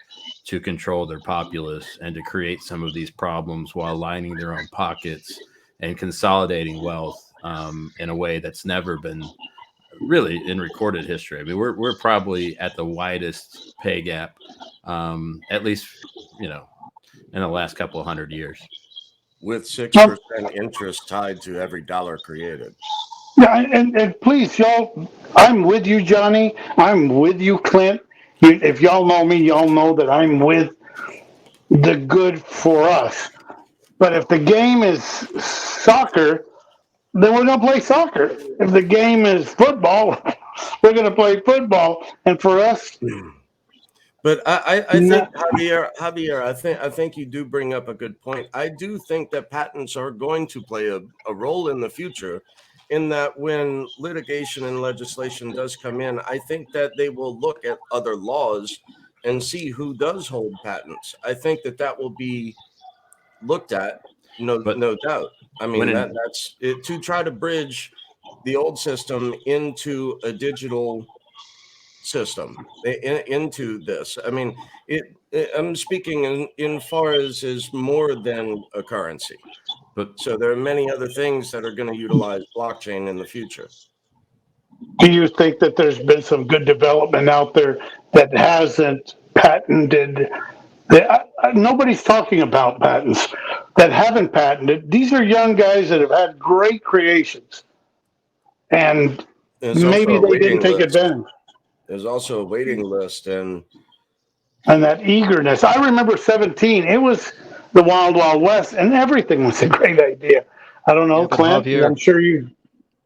to control their populace and to create some of these problems while lining their own pockets and consolidating wealth in a way that's never been really in recorded history. I mean, we're probably at the widest pay gap, at least, you know, in the last couple of 100 years. With 6% interest tied to every dollar created. Yeah, and please, y'all, I'm with you, Johnny. I'm with you, Clint. If y'all know me, y'all know that I'm with the good for us. But if the game is soccer, then we're going to play soccer. If the game is football, we're going to play football. And for us, But I think not, Javier, I think you do bring up a good point. I do think that patents are going to play a role in the future, in that when litigation and legislation does come in, I think that they will look at other laws and see who does hold patents. I think that that will be looked at, But no doubt. I when mean, in, that's it, to try to bridge the old system into a digital system, into this. I mean, I'm speaking in far as is more than a currency. but So there are many other things that are going to utilize blockchain in the future. do you think that there's been some good development out there that hasn't patented? Nobody's talking about patents that haven't patented. These are young guys that have had great creations, and There's also maybe a they didn't waiting take list. advantage. There's also a waiting list, and And that eagerness. I remember 17. It was the wild, wild west, and everything was a great idea. I don't know, Yeah, but Clint. Javier, I'm sure you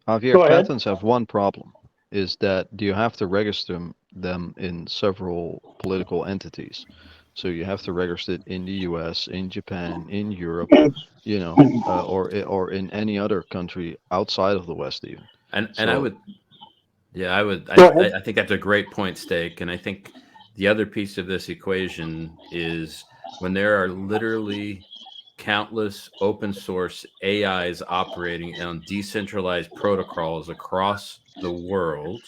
Javier, go ahead. patents have one problem, is that you have to register them in several political entities. So you have to register it in the US, in Japan, in Europe, or in any other country outside of the West even. and I So would, yeah, I would, Go ahead. I think that's a great point, Steak. And I think the other piece of this equation is when there are literally countless open source AIs operating on decentralized protocols across the world,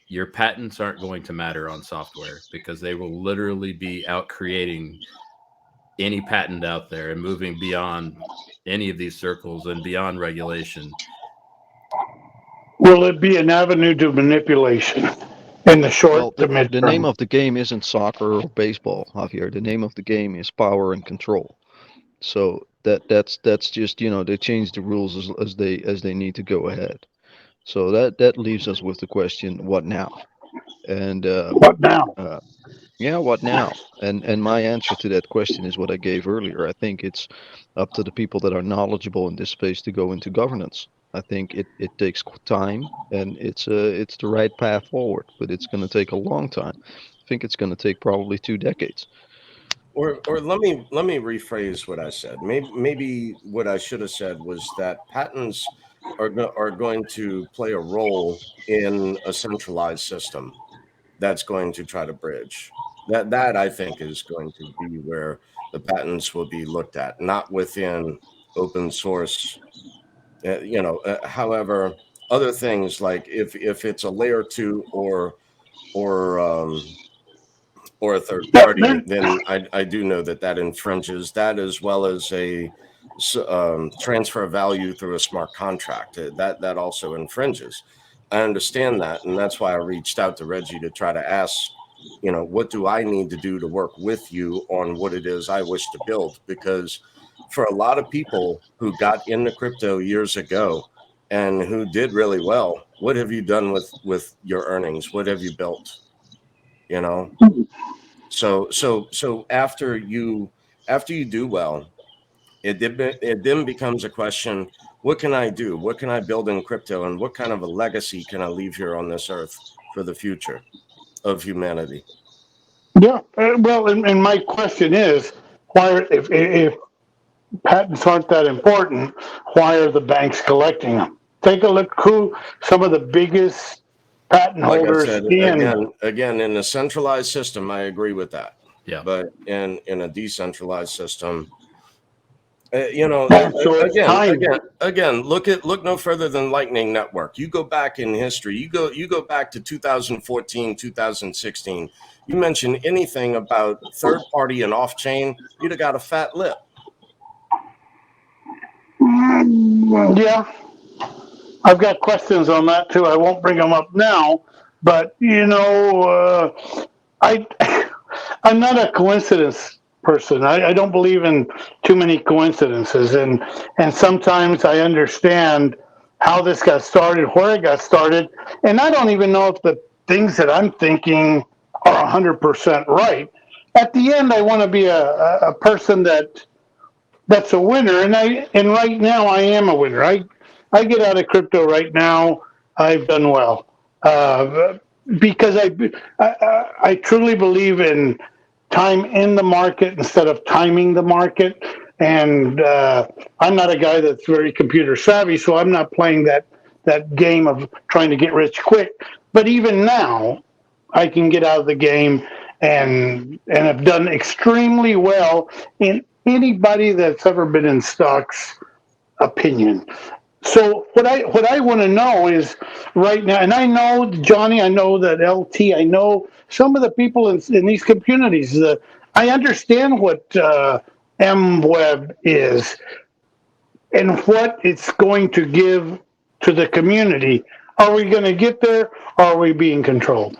your patents aren't going to matter on software because they will literally be out creating any patent out there and moving beyond any of these circles and beyond regulation. Will it be an avenue to manipulation in the well, short to the name midterm? of the game isn't soccer or baseball, Javier. The name of the game is power and control. So that's just, they change the rules as they need to go ahead. So that leaves us with the question, what now? And What now? yeah, what now? And my answer to that question is what I gave earlier. I think it's up to the people that are knowledgeable in this space to go into governance. I think it takes time, and it's the right path forward, but it's going to take a long time. I think it's going to take probably 2 decades. or let me rephrase what I said. Maybe what I should have said was that patents are going to play a role in a centralized system that's going to try to bridge. That I think is going to be where the patents will be looked at, not within open source. However, other things like if it's a layer two or um, or a third Yeah, party, then I do know that infringes that, as well as a transfer of value through a smart contract. That also infringes. I understand that, and that's why I reached out to Reggie to try to ask, what do I need to do to work with you on what it is I wish to build? Because for a lot of people who got into crypto years ago and who did really well, what have you done with your earnings? What have you built? You know, so after you do well, it then becomes a question: what can I do? What can I build in crypto, and what kind of a legacy can I leave here on this earth for the future of humanity? yeah. Well, and my question is, why, if patents aren't that important, why are the banks collecting them? Take a look who some of the biggest patent Like I holders said, in. again, in a centralized system, I agree with that. Yeah. But in a decentralized system, So it's time. again, look no further than Lightning Network. You go back in history, you go back to 2014, 2016. You mention anything about third party and off chain, you'd have got a fat lip. Yeah, I've got questions on that too. I won't bring them up now, but I I'm not a coincidence person. I don't believe in too many coincidences, and sometimes I understand how this got started, where it got started, and I don't even know if the things that I'm thinking are 100% right. At the end, I want to be a person that's a winner, and right now I am a winner. I get out of crypto right now. I've done well because I truly believe in time in the market instead of timing the market. And I'm not a guy that's very computer savvy, so I'm not playing that game of trying to get rich quick. But even now, I can get out of the game and have done extremely well in anybody that's ever been in stocks opinion. So what I want to know is right now, and I know Johnny, I know that LT, I know some of the people in these communities. I understand what MWeb is and what it's going to give to the community. Are we going to get there? Or are we being controlled?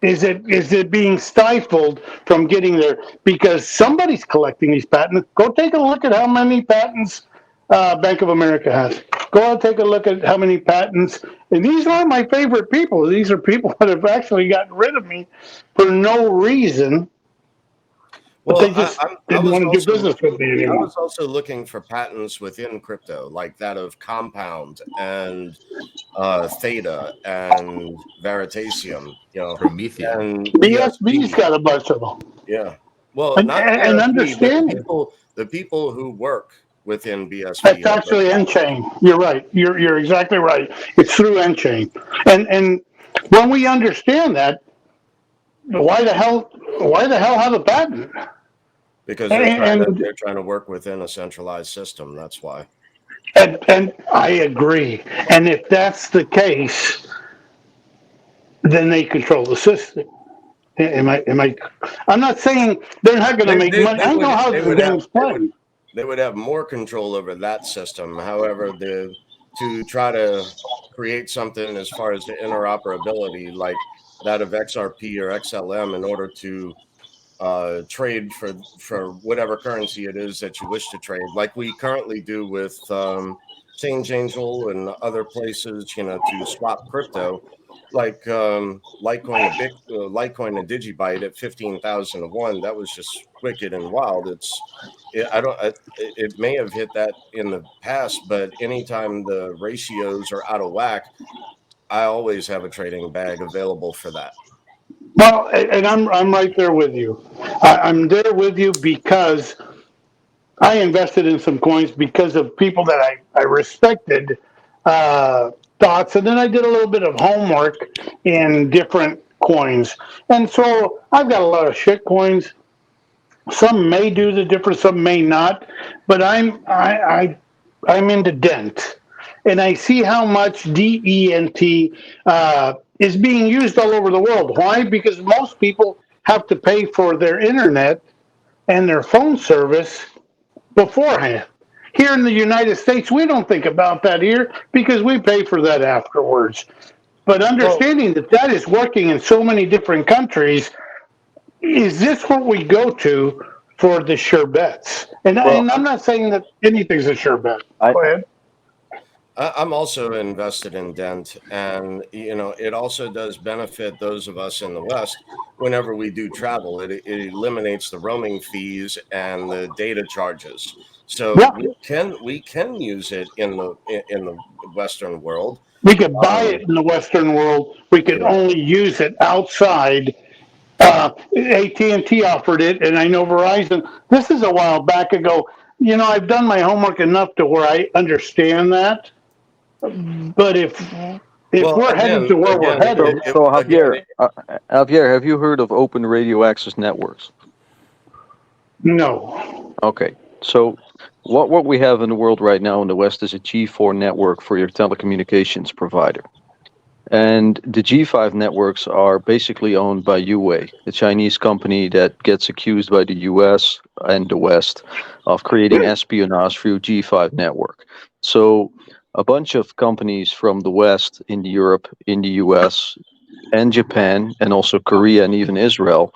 Is it being stifled from getting there because somebody's collecting these patents? Go take a look at how many patents Bank of America has. Go and take a look at how many patents. And these aren't my favorite people. These are people that have actually gotten rid of me for no reason. But Well, they just I didn't was want to do also business with me I anymore. was also looking for patents within crypto, like that of Compound and Theta and Veritasium, Promethean. and BSB's BSB. got a bunch of them. Yeah. Well, And, not and BSB, but understand it. the people who work within BSB It's have those actually patents. N-chain. You're right. You're exactly right. It's through N-chain. And when we understand that, why the hell have a patent? Because And they're trying to work within a centralized system. That's why. and I agree. And if that's the case, then they control the system. Am I? I'm not saying they're not going to make money. I know how the game's played. They would have more control over that system. However, to try to create something as far as the interoperability, like that of XRP or XLM, in order to trade for whatever currency it is that you wish to trade, like we currently do with Change Angel and other places, to swap crypto, like Litecoin to Digibyte at 15,000 to 1. That was just wicked and wild. It may have hit that in the past, but anytime the ratios are out of whack, I always have a trading bag available for that. Well, and I'm right there with you. I'm there with you because I invested in some coins because of people that I respected thoughts, and then I did a little bit of homework in different coins. And so I've got a lot of shit coins. Some may do the difference, some may not, but I'm into Dent, and I see how much DENT is being used all over the world. Why? Because most people have to pay for their internet and their phone service beforehand. Here in the United States, we don't think about that here because we pay for that afterwards. But Well, understanding that that is working in so many different countries, is this what we go to for the sure bets? Well, And I'm not saying that anything's a sure bet. I Go ahead. I'm also invested in Dent, and it also does benefit those of us in the West whenever we do travel. It eliminates the roaming fees and the data charges, so Yeah, we can use it in the Western world. we could buy Um, it in the Western world. We could yeah. only use it outside. AT&T offered it, and I know Verizon. This is a while back ago. I've done my homework enough to where I understand that. But if Well, we're headed to where we're so headed, so again, Javier, have you heard of Open Radio Access Networks? no. Okay, so what we have in the world right now in the West is a G4 network for your telecommunications provider. And the G5 networks are basically owned by Huawei, a Chinese company that gets accused by the US and the West of creating espionage through G5 network. So a bunch of companies from the West, in Europe, in the US, and Japan, and also Korea and even Israel,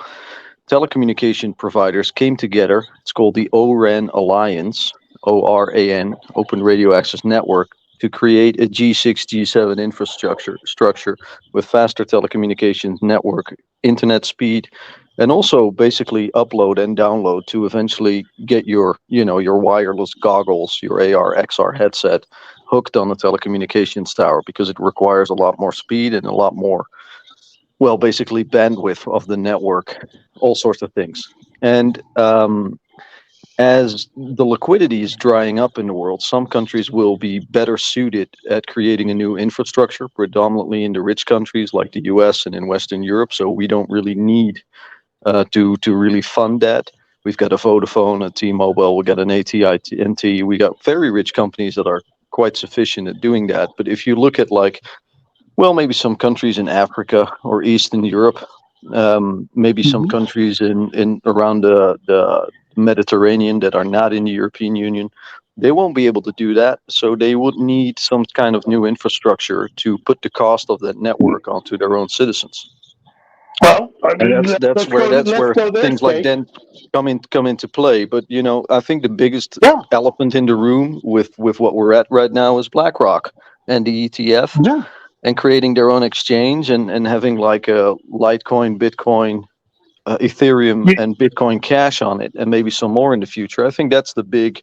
telecommunication providers came together. It's called the ORAN Alliance, ORAN, Open Radio Access Network, to create a G6, G7 infrastructure with faster telecommunications network, internet speed, and also basically upload and download to eventually get your wireless goggles, your AR, XR headset hooked on the telecommunications tower, because it requires a lot more speed and a lot more, well, basically bandwidth of the network, all sorts of things. And as the liquidity is drying up in the world, some countries will be better suited at creating a new infrastructure, predominantly in the rich countries like the US and in Western Europe. So we don't really need to really fund that. We've got a Vodafone, a T-Mobile, we got an AT&T. We got very rich companies that are quite sufficient at doing that. But if you look at maybe some countries in Africa or Eastern Europe, maybe some Mhm. countries in around the Mediterranean that are not in the European Union, they won't be able to do that. So they would need some kind of new infrastructure to put the cost of that network onto their own citizens. Well, And that's where let's go this things like way. then come into play. But I think the biggest Yeah, elephant in the room with what we're at right now is BlackRock and the ETF, yeah. and creating their own exchange, and having like a Litecoin, Bitcoin, Ethereum, and Bitcoin Cash on it, and maybe some more in the future. I think that's the big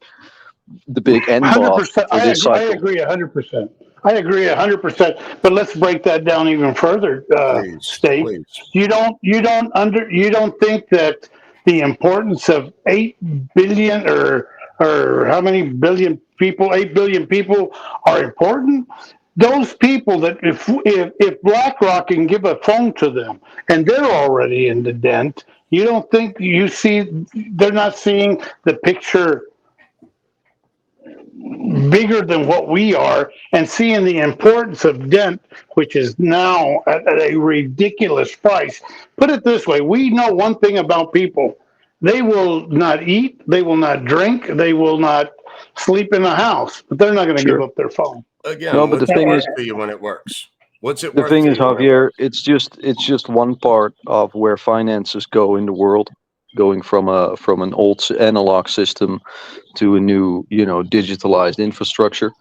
end Hundred boss percent. for this I cycle. agree 100%. I agree 100%. But let's break that down even further. please, State, please. you don't think that the importance of 8 billion or how many billion people, 8 billion people are important. Those people that if BlackRock can give a phone to them and they're already in the dent, you don't think you see they're not seeing the picture bigger than what we are, and seeing the importance of Dent, which is now at a ridiculous price. Put it this way, we know one thing about people: they will not eat, they will not drink, they will not sleep in a house, but they're not going to give Sure. up their phone. No, Again, but what's it worth to you when it works? What's it the worth thing to is, you when it Javier, works? it's just one part of where finances go in the world, going from an old analog system to a new, digitalized infrastructure.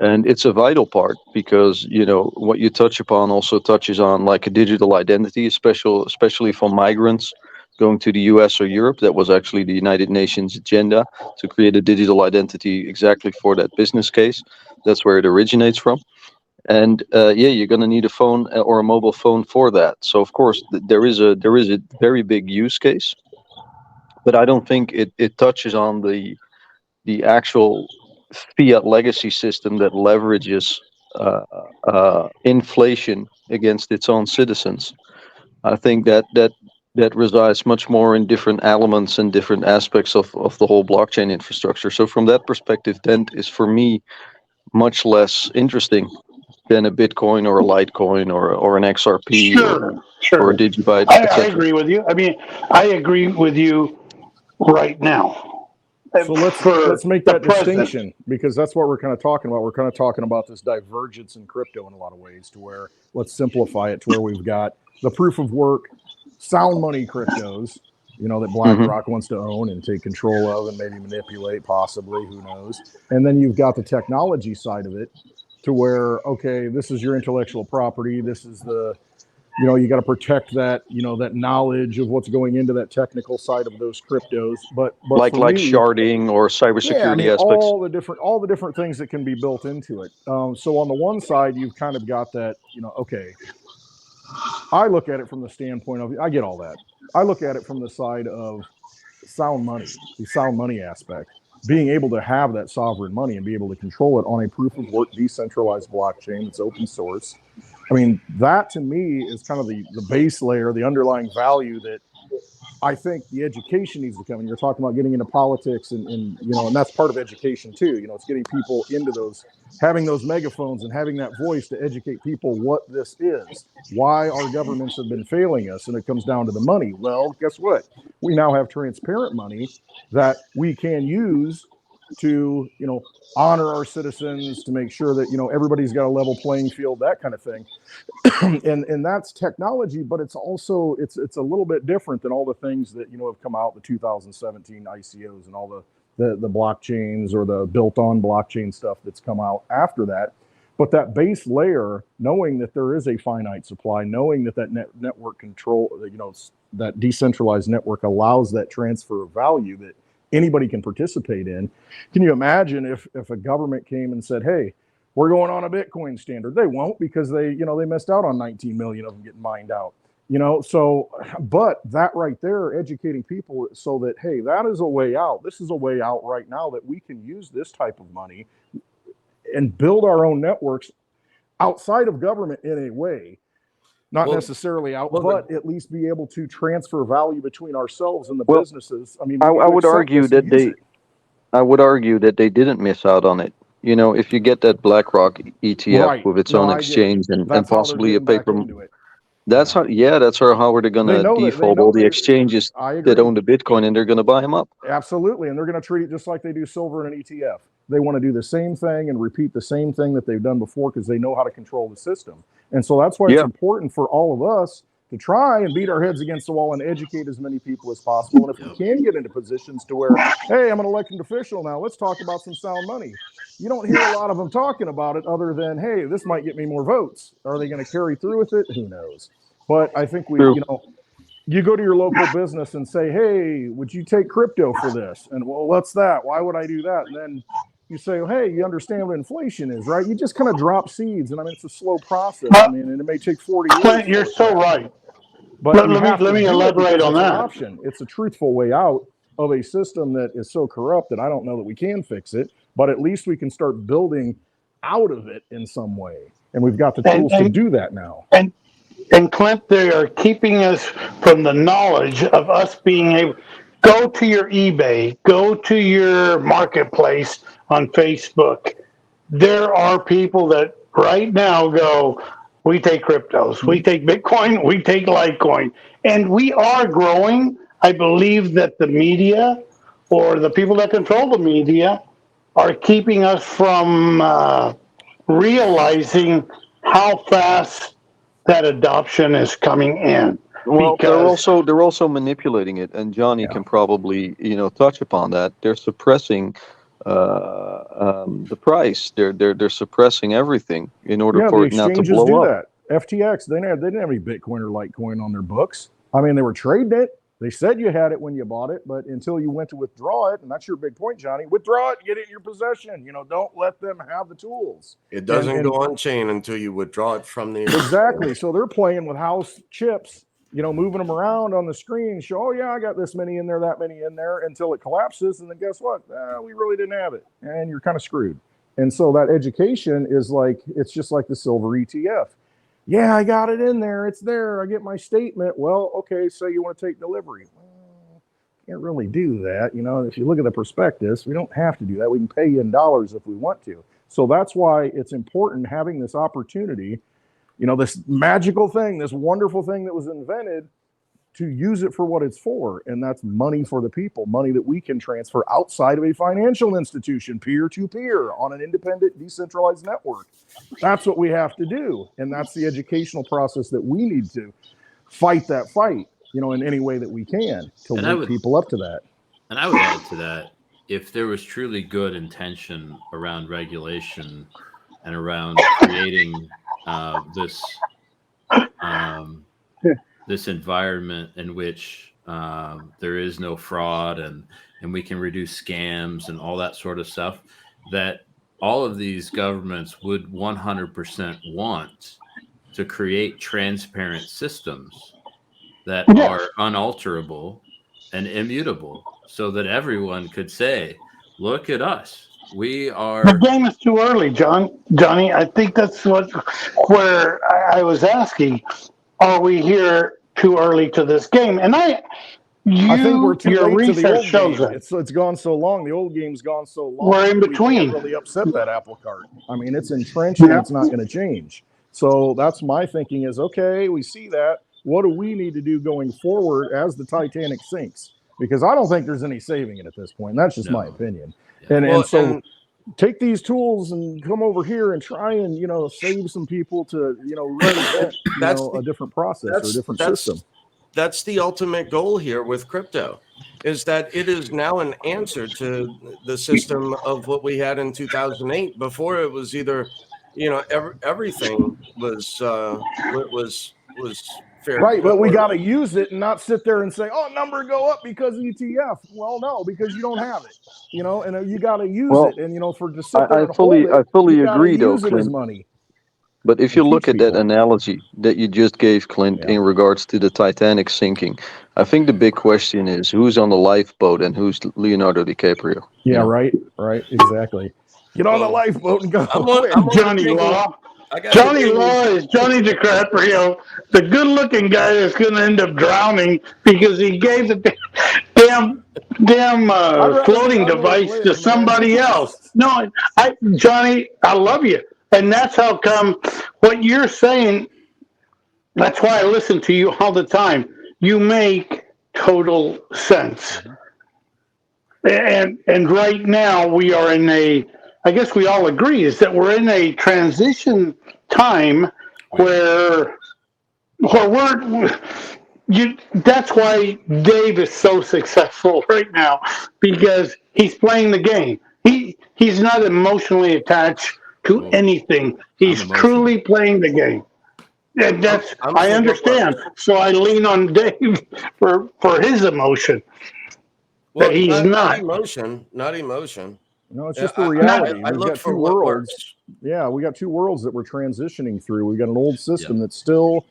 And it's a vital part, because what you touch upon also touches on like a digital identity, especially for migrants going to the US or Europe. That was actually the United Nations agenda, to create a digital identity exactly for that business case. That's where it originates from. And yeah, you're going to need a phone or a mobile phone for that. So of course there is a very big use case, but I don't think it touches on the actual fiat legacy system that leverages inflation against its own citizens. I think that resides much more in different elements and different aspects of the whole blockchain infrastructure. So from that perspective, Dent is for me much less interesting than a Bitcoin or a Litecoin or an XRP or a Sure. Digibyte, I etc. agree with you. I mean, I agree with you right now. So let's make that distinction, because that's what we're kind of talking about. We're kind of talking about this divergence in crypto in a lot of ways, to where, let's simplify it to where we've got the proof of work, sound money cryptos, that BlackRock wants to own and take control of and maybe manipulate, possibly, who knows. And then you've got the technology side of it, to where, okay, this is your intellectual property. This is you got to protect that, that knowledge of what's going into that technical side of those cryptos. But like for me, sharding or cybersecurity aspects. all the different things that can be built into it. So on the one side, you've kind of got that, okay, I look at it from the standpoint of, I get all that. I look at it from the side of sound money, the sound money aspect, being able to have that sovereign money and be able to control it on a proof of work, decentralized blockchain that's open source. I mean, that to me is kind of the base layer, the underlying value that I think the education needs to come. And you're talking about getting into politics and that's part of education too. It's getting people into having those megaphones and having that voice to educate people what this is, why our governments have been failing us. And it comes down to the money. Well, guess what? We now have transparent money that we can use to, honor our citizens, to make sure that, everybody's got a level playing field, that kind of thing. and that's technology, but it's also, it's a little bit different than all the things that, have come out, the 2017 ICOs and all the blockchains or the built on blockchain stuff that's come out after that. But that base layer, knowing that there is a finite supply, knowing that network control, that decentralized network allows that transfer of value that anybody can participate in. Can you imagine if a government came and said, hey, we're going on a Bitcoin standard? They won't, because they missed out on 19 million of them getting mined out. So, but that right there, educating people so that, hey, that is a way out. This is a way out right now that we can use this type of money and build our own networks outside of government in a way. Not necessarily out, but at least be able to transfer value between ourselves and the businesses. I mean, I would argue that they didn't miss out on it. If you get that BlackRock ETF with its own exchange and possibly a paper, that's how they're going to default all the exchanges that own the Bitcoin, and they're going to buy them up. Absolutely, and they're going to treat it just like they do silver in an ETF. They want to do the same thing and repeat the same thing that they've done before, because they know how to control the system. And so that's why it's important for all of us to try and beat our heads against the wall and educate as many people as possible. And if we can get into positions to where, hey, I'm an elected official now, let's talk about some sound money. You don't hear a lot of them talking about it, other than, hey, this might get me more votes. Are they going to carry through with it? Who knows? But I think you go to your local business and say, hey, would you take crypto for this? And, well, what's that? Why would I do that? And then you say, hey, you understand what inflation is, right? You just kind of drop seeds. And I mean, it's a slow process. I mean, and it may take 40 years. Clint, you're so right. But let me elaborate on that. Option. It's a truthful way out of a system that is so corrupt that I don't know that we can fix it, but at least we can start building out of it in some way. And we've got the tools to do that now. And Clint, they are keeping us from the knowledge of us being able. Go to your eBay, go to your marketplace on Facebook. There are people that right now go, we take cryptos, we take Bitcoin, we take Litecoin. And we are growing. I believe that the media or the people that control the media are keeping us from realizing how fast that adoption is coming in. Well, they're also manipulating it, and Johnny can probably touch upon that. They're suppressing the price. They're suppressing everything in order for it not to blow up. FTX, they didn't have any Bitcoin or Litecoin on their books. I mean, they were trading it. They said you had it when you bought it, but until you went to withdraw it, and that's your big point, Johnny, withdraw it, get it in your possession. Don't let them have the tools. It doesn't go on chain until you withdraw it from the exactly. So they're playing with house chips moving them around on the screen, show, oh yeah, I got this many in there, that many in there, until it collapses, and then guess what? We really didn't have it, and you're kind of screwed. And so that education is like, it's just like the silver ETF. Yeah, I got it in there. It's there. I get my statement. Well, okay, so you want to take delivery. Well, can't really do that. If you look at the prospectus, we don't have to do that. We can pay you in dollars if we want to. So that's why it's important having this opportunity, this magical thing, this wonderful thing that was invented, to use it for what it's for. And that's money for the people, money that we can transfer outside of a financial institution, peer-to-peer, on an independent, decentralized network. That's what we have to do. And that's the educational process that we need to fight that fight, in any way that we can, to wake people up to that. And I would add to that, if there was truly good intention around regulation and around creating this environment in which there is no fraud and we can reduce scams and all that sort of stuff, that all of these governments would 100% want to create transparent systems that are unalterable and immutable, so that everyone could say, look at us. We are. The game is too early, Johnny. I think that's where I was asking. Are we here too early to this game? And I think we're too your late to the old shows game. it. It's gone so long. The old game's gone so long. We're in between. We can't really upset that apple cart. I mean, it's entrenched and it's not going to change. So that's my thinking is, okay, we see that. What do we need to do going forward as the Titanic sinks? Because I don't think there's any saving it at this point. That's just my opinion. Yeah. And so take these tools and come over here and try and, save some people to, reinvent a different process or a different system. That's the ultimate goal here with crypto, is that it is now an answer to the system of what we had in 2008. Before, it was either, everything was fair. Right, but we got to use it and not sit there and say, "Oh, number go up because ETF." Well, no, because you don't have it, and you got to use it, and for to sit there I fully agree, though, Clint. Money. But if you look at that analogy that you just gave, Clint, in regards to the Titanic sinking, I think the big question is who's on the lifeboat and who's Leonardo DiCaprio. Yeah, right, exactly. Get on the lifeboat and go. I'm Johnny Law. Johnny Law is Johnny DiCaprio, the good-looking guy that's going to end up drowning because he gave the damn floating device to somebody else. No, Johnny, I love you, and that's how come what you're saying. That's why I listen to you all the time. You make total sense, and right now we are in a. I guess we all agree is that we're in a transition time where that's why Dave is so successful right now, because he's playing the game. He's not emotionally attached to anything. He's truly playing the game. And I understand. So I lean on Dave for his emotion. Well, but he's not emotion. No, it's just the reality. I look for what works. Yeah, we got two worlds that we're transitioning through. We got an old system that's still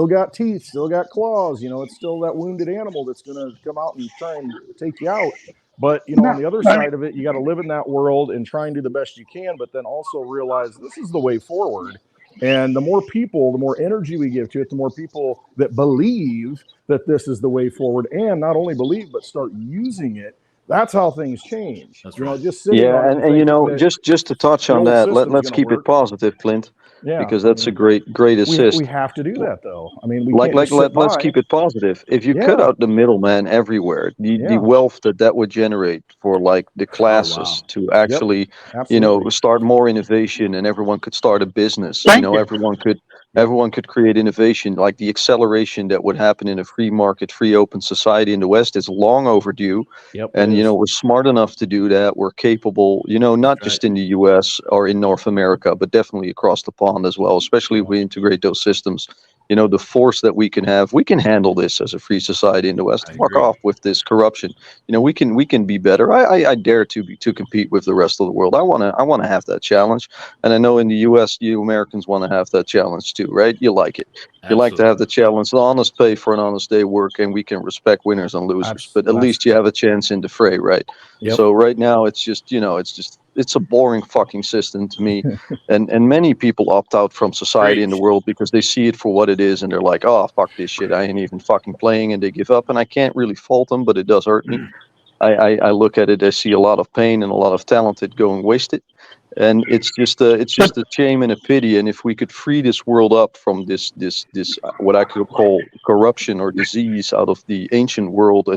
got teeth, still got claws. It's still that wounded animal that's going to come out and try and take you out. But on the other side of it, you got to live in that world and try and do the best you can. But then also realize this is the way forward. And the more people, the more energy we give to it, the more people that believe that this is the way forward, and not only believe but start using it. That's how things change. That's right. Just sitting and just to touch on that, let's keep it positive, Clint. Yeah, because that's a great assist. We have to do that, though. I mean, let's keep it positive. If you cut out the middleman everywhere, the wealth that would generate for like the classes to actually, start more innovation, and everyone could start a business. Everyone could create innovation. Like the acceleration that would happen in a free market, free open society in the West is long overdue. And we're smart enough to do that. We're capable. Not just in the U.S. or in North America, but definitely across the pond as well, especially if we integrate those systems the force that we can have. We can handle this as a free society in the West. I Fuck agree. off with this corruption. We can be better. I dare to compete with the rest of the world. I wanna have that challenge. And I know in the US, you Americans want to have that challenge too, right? You like it. You like to have the challenge, the honest pay for an honest day work, and we can respect winners and losers. But at least you have a chance in the fray, right? Yep. So right now, it's just it's a boring fucking system to me. And many people opt out from society in the world because they see it for what it is, and they're like, oh, fuck this shit, I ain't even fucking playing, and they give up. And I can't really fault them, but it does hurt me. I look at it, I see a lot of pain and a lot of talent going wasted. And it's just a shame and a pity. And if we could free this world up from this what I could call corruption or disease out of the ancient world,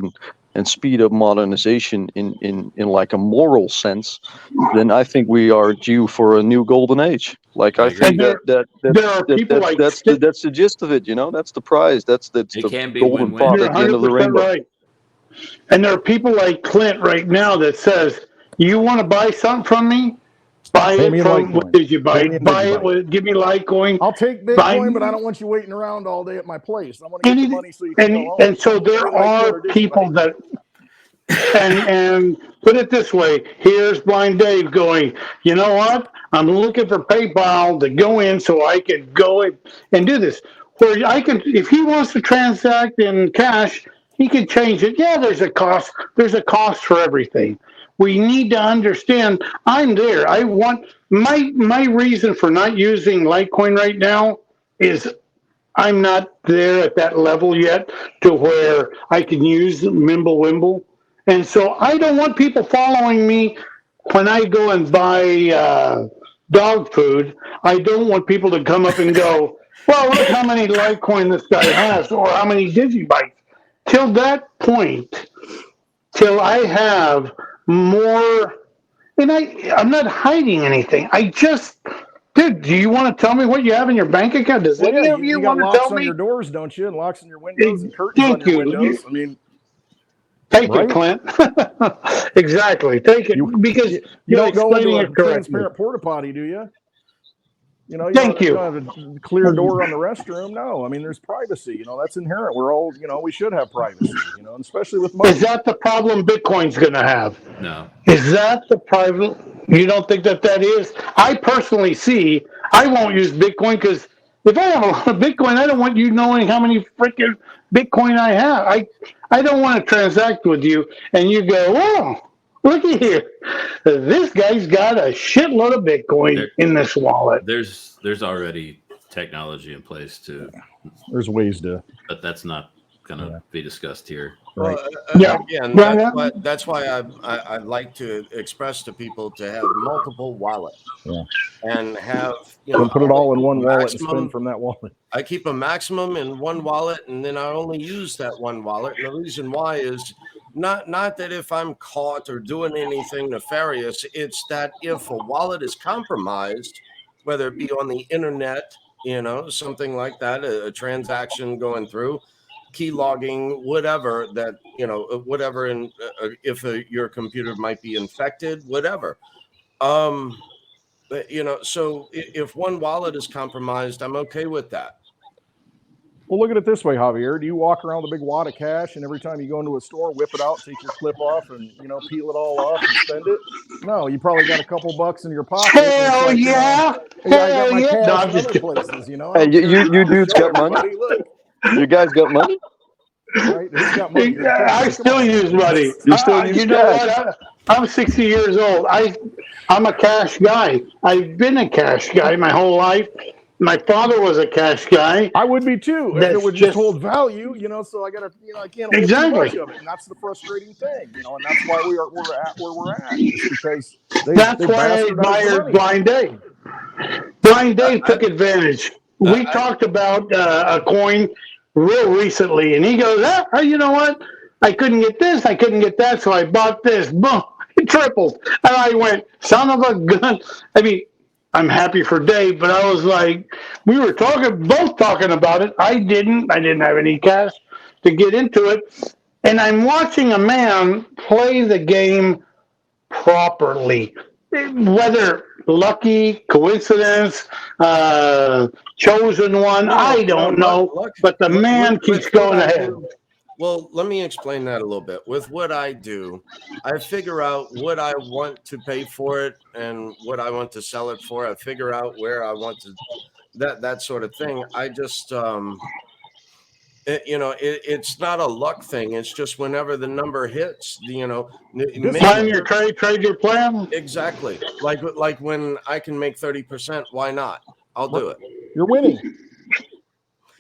and speed up modernization in like a moral sense, then I think we are due for a new golden age. Like I think there are people like that's the gist of it. That's the prize. That's the can be golden win-win. pot You're at the end of the 100% rainbow. right. And there are people like Clint right now that says, you want to buy something from me? Buy Pay it me in from, Litecoin. what did you buy? Pay me in Buy it Bitcoin. with, give me Litecoin. I'll take Bitcoin, but I don't want you waiting around all day at my place. I want to get the money so you can go home. And so there are people that, and put it this way, here's Blind Dave going, you know what? I'm looking for PayPal to go in so I can go and do this. Where I can, if he wants to transact in cash, he can change it. Yeah, there's a cost. There's a cost for everything. We need to understand. I'm there. I want my reason for not using Litecoin right now is I'm not there at that level yet to where I can use Mimblewimble. And so I don't want people following me when I go and buy dog food. I don't want people to come up and go, well, look how many Litecoin this guy has, or how many Digibytes. Till that point, till I have more, and I'm not hiding anything. Dude, do you want to tell me what you have in your bank account? Does any of you want to tell me? You got locks on your doors, don't you? And locks on your windows and curtains on your windows. I mean, take it, Clint. Exactly. Take it because you don't go into a correctly. transparent porta potty, do you? You Thank you. don't have a clear door on the restroom. No, I mean, there's privacy. That's inherent. We're all, we should have privacy. And especially with money. Is that the problem Bitcoin's going to have? No. Is that the private? You don't think that is? I personally see. I won't use Bitcoin because if I have a lot of Bitcoin, I don't want you knowing how many freaking Bitcoin I have. I don't want to transact with you and you go, oh, look at here. This guy's got a shitload of Bitcoin in this wallet. There's already technology in place There's ways to, but that's not going to be discussed here. Right. Again, that's why I like to express to people to have multiple wallets and have don't put it all in one wallet and spend from that wallet. I keep a maximum in one wallet, and then I only use that one wallet. And the reason why is not that if I'm caught or doing anything nefarious, it's that if a wallet is compromised, whether it be on the internet, something like that, a transaction going through, key logging, whatever that, whatever, and if your computer might be infected, whatever. So if one wallet is compromised, I'm okay with that. Well, look at it this way, Javier. Do you walk around with a big wad of cash and every time you go into a store, whip it out, take your clip off and, peel it all off and spend it? No, you probably got a couple bucks in your pocket. Hell yeah. I got my cash in other places, Hey, you dudes got money? You guys got money? Right? Who's got money? I still use money. You still use cash? I'm 60 years old. I'm a cash guy. I've been a cash guy my whole life. My father was a cash guy. I would be too. If it would just hold value, so I gotta, I can't hold too much of it, and that's the frustrating thing, and that's why we're at where we're at. It's because that's why I admired Blind Dave. Blind Dave took advantage. We talked about a coin real recently, and he goes, you know what? I couldn't get this, I couldn't get that, so I bought this. Boom, it tripled, and I went, son of a gun. I mean, I'm happy for Dave, but I was like, we were both talking about it. I didn't have any cash to get into it. And I'm watching a man play the game properly. whether lucky, coincidence, chosen one, I don't know. But the man keeps going ahead. Well, let me explain that a little bit. With what I do, I figure out what I want to pay for it and what I want to sell it for. I figure out where I want to that sort of thing. I just it's not a luck thing. It's just whenever the number hits, Plan your trade your plan. Exactly. Like when I can make 30%, why not? I'll do it. You're winning.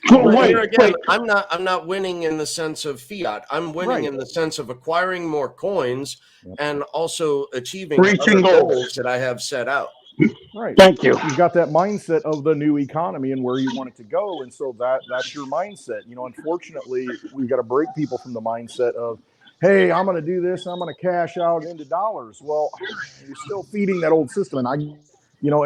But here again, I'm not winning in the sense of fiat. I'm winning in the sense of acquiring more coins and also reaching goals that I have set out. Right. Thank you. You've got that mindset of the new economy and where you want it to go, and so that's your mindset. Unfortunately, we've got to break people from the mindset of, hey, I'm going to do this, and I'm going to cash out into dollars. Well, you're still feeding that old system, and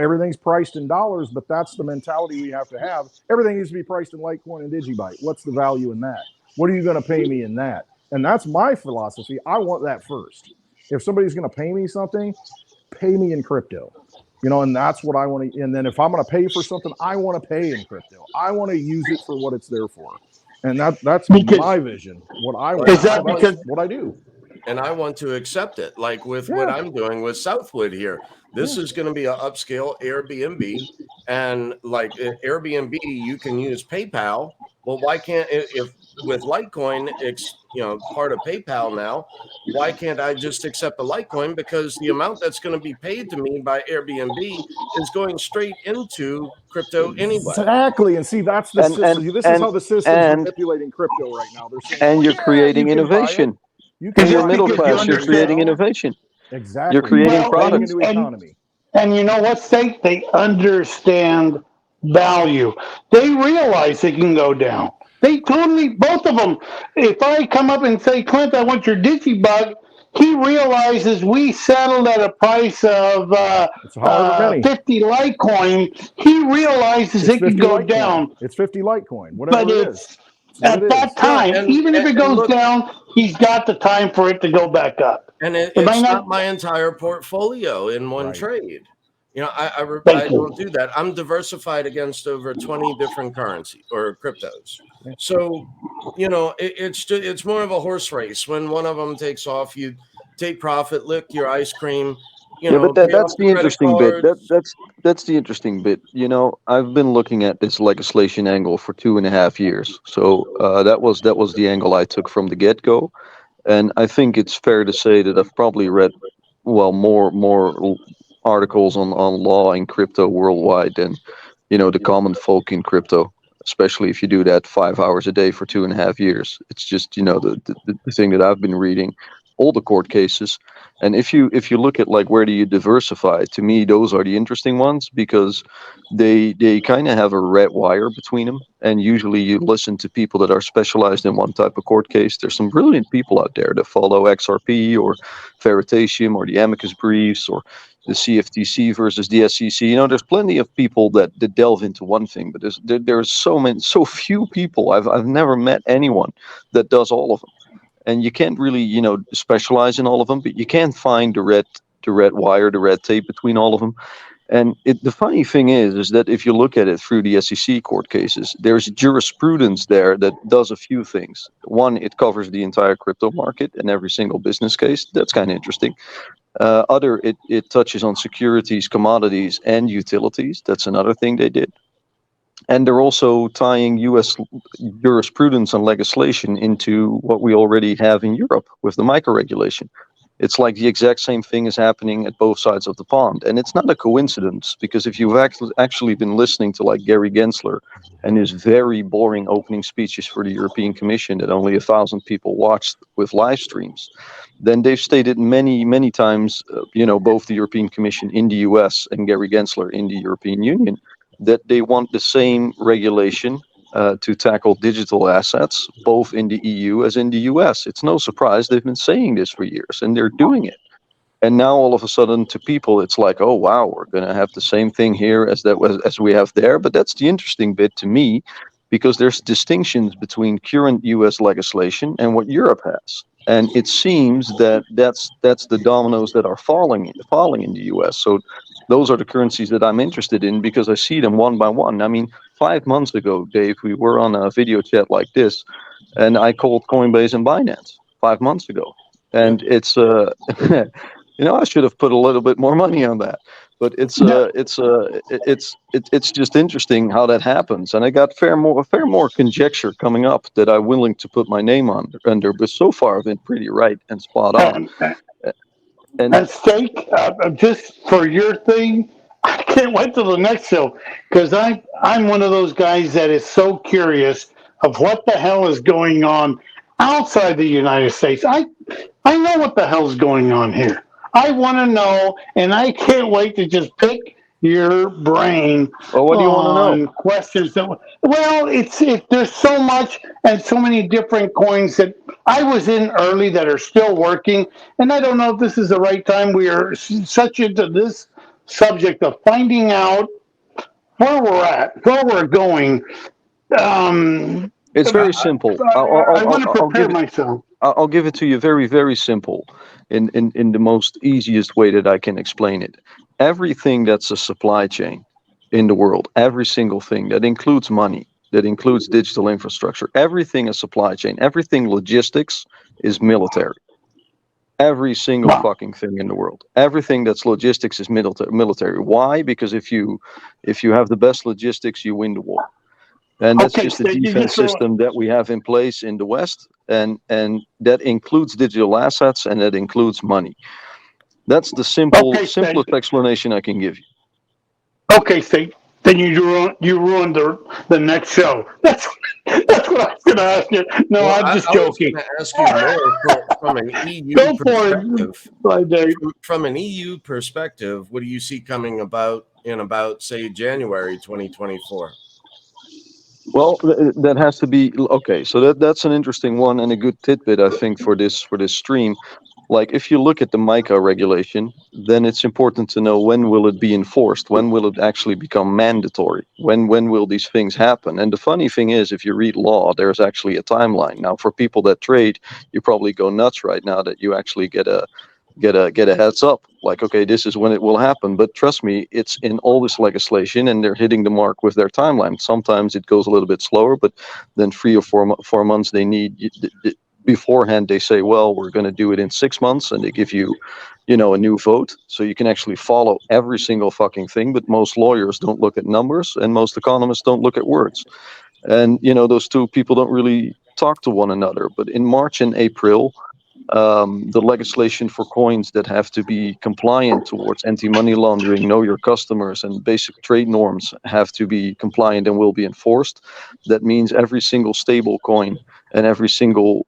everything's priced in dollars, but that's the mentality we have to have. Everything needs to be priced in Litecoin and Digibyte. What's the value in that? What are you going to pay me in that? And that's my philosophy. I want that first. If somebody's going to pay me something, pay me in crypto. And that's what I want to. And then if I'm going to pay for something, I want to pay in crypto. I want to use it for what it's there for. And that's my vision. What I want. Is that because what I do? And I want to accept it. Like with what I'm doing with Southwood here. This is going to be an upscale Airbnb, and like Airbnb, you can use PayPal. Well, why can't if with Litecoin, it's part of PayPal now? Why can't I just accept the Litecoin? Because the amount that's going to be paid to me by Airbnb is going straight into crypto anyway. Exactly, and see that's the system. This is how the system's manipulating crypto right now. They're saying, and you're creating innovation. In your middle class, you're creating innovation. Exactly. You're creating products. A new economy. And you know what, State? They understand value. They realize they can go down. They totally, both of them. If I come up and say, Clint, I want your Digibug, he realizes we settled at a price of 50 Litecoin. He realizes it can go down. It's 50 Litecoin, whatever it is. At that time, even if it goes down, he's got the time for it to go back up. And it's not my entire portfolio in one trade. I don't do that. I'm diversified against over 20 different currencies or cryptos. So, it's more of a horse race. When one of them takes off, you take profit, lick your ice cream. But that's the interesting bit. That's the interesting bit. I've been looking at this legislation angle for 2.5 years. So that was the angle I took from the get-go. And I think it's fair to say that I've probably read, more articles on law in crypto worldwide than, the common folk in crypto, especially if you do that 5 hours a day for 2.5 years. It's just, the thing that I've been reading, all the court cases. And if you look at where do you diversify, to me, those are the interesting ones because they kind of have a red wire between them. And usually you listen to people that are specialized in one type of court case. There's some brilliant people out there that follow XRP or Veritasium or the amicus briefs or the CFTC versus the SEC. There's plenty of people that delve into one thing, but there's so few people. I've never met anyone that does all of them. And you can't really, specialize in all of them, but you can find the red wire, the red tape between all of them. And the funny thing is that if you look at it through the SEC court cases, there's jurisprudence there that does a few things. One, it covers the entire crypto market and every single business case. That's kind of interesting. Other, it touches on securities, commodities, and utilities. That's another thing they did. And they're also tying U.S. jurisprudence and legislation into what we already have in Europe with the micro-regulation. It's like the exact same thing is happening at both sides of the pond. And it's not a coincidence, because if you've actually been listening to Gary Gensler and his very boring opening speeches for the European Commission that only 1,000 people watched with live streams, then they've stated many, many times, both the European Commission in the US and Gary Gensler in the European Union, that they want the same regulation to tackle digital assets, both in the EU as in the US. It's no surprise they've been saying this for years, and they're doing it. And now all of a sudden to people, it's like, oh, wow, we're going to have the same thing here as we have there. But that's the interesting bit to me, because there's distinctions between current US legislation and what Europe has. And it seems that that's the dominoes that are falling in the U.S. So those are the currencies that I'm interested in because I see them one by one. I mean, 5 months ago, Dave, we were on a video chat like this, and I called Coinbase and Binance 5 months ago, and it's I should have put a little bit more money on that, but it's just interesting how that happens, and I got fair more conjecture coming up that I'm willing to put my name on under, but so far I've been pretty right and spot on. And Steak, just for your thing, I can't wait till the next show because I'm one of those guys that is so curious of what the hell is going on outside the United States. I know what the hell's going on here. I want to know, and I can't wait to just pick your brain Well, what do you want to on know? questions that. Well, there's so much and so many different coins that I was in early that are still working, and I don't know if this is the right time. We are such into this subject of finding out where we're at, where we're going. It's very simple. I want to prepare myself. I'll give it to you very, very simple in the most easiest way that I can explain it. Everything that's a supply chain in the world, every single thing that includes money, that includes digital infrastructure, everything is supply chain, everything logistics is military. Every single fucking thing in the world. Everything that's logistics is military. Why? Because if you have the best logistics, you win the war. And that's just the defense system that we have in place in the West, and that includes digital assets and that includes money. That's the simplest explanation I can give you. Okay, Steve. Then you ruined the next show. That's what I was going to ask you. No, well, I'm just joking. I was going to ask you more from an EU perspective. From an EU perspective, what do you see coming about say January 2024? Well, that has to be okay. So that's an interesting one and a good tidbit, I think, for this stream. Like, if you look at the MiCA regulation, then it's important to know when will it be enforced? When will it actually become mandatory? When will these things happen? And the funny thing is, if you read law, there's actually a timeline. Now, for people that trade, you probably go nuts right now that you actually get a heads up, like, okay, this is when it will happen. But trust me, it's in all this legislation and they're hitting the mark with their timeline. Sometimes it goes a little bit slower, but then 3 or 4 months they need beforehand. They say, well, we're going to do it in 6 months, and they give you a new vote, so you can actually follow every single fucking thing. But most lawyers don't look at numbers, and most economists don't look at words, and those two people don't really talk to one another. But in March and April, the legislation for coins that have to be compliant towards anti-money laundering, know your customers, and basic trade norms have to be compliant and will be enforced. That means every single stable coin and every single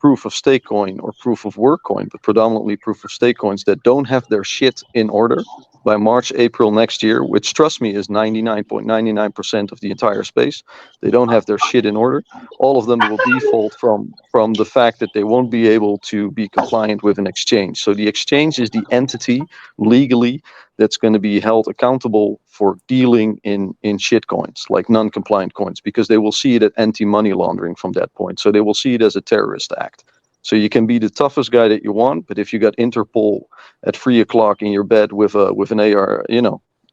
proof of stake coin or proof of work coin, but predominantly proof of stake coins that don't have their shit in order by March, April next year, which, trust me, is 99.99% of the entire space. They don't have their shit in order. All of them will default from the fact that they won't be able to be compliant with an exchange. So the exchange is the entity legally that's going to be held accountable for dealing in shit coins, like non-compliant coins, because they will see it as anti-money laundering from that point. So they will see it as a terrorist act. So you can be the toughest guy that you want, but if you got Interpol at 3 o'clock in your bed with an AR,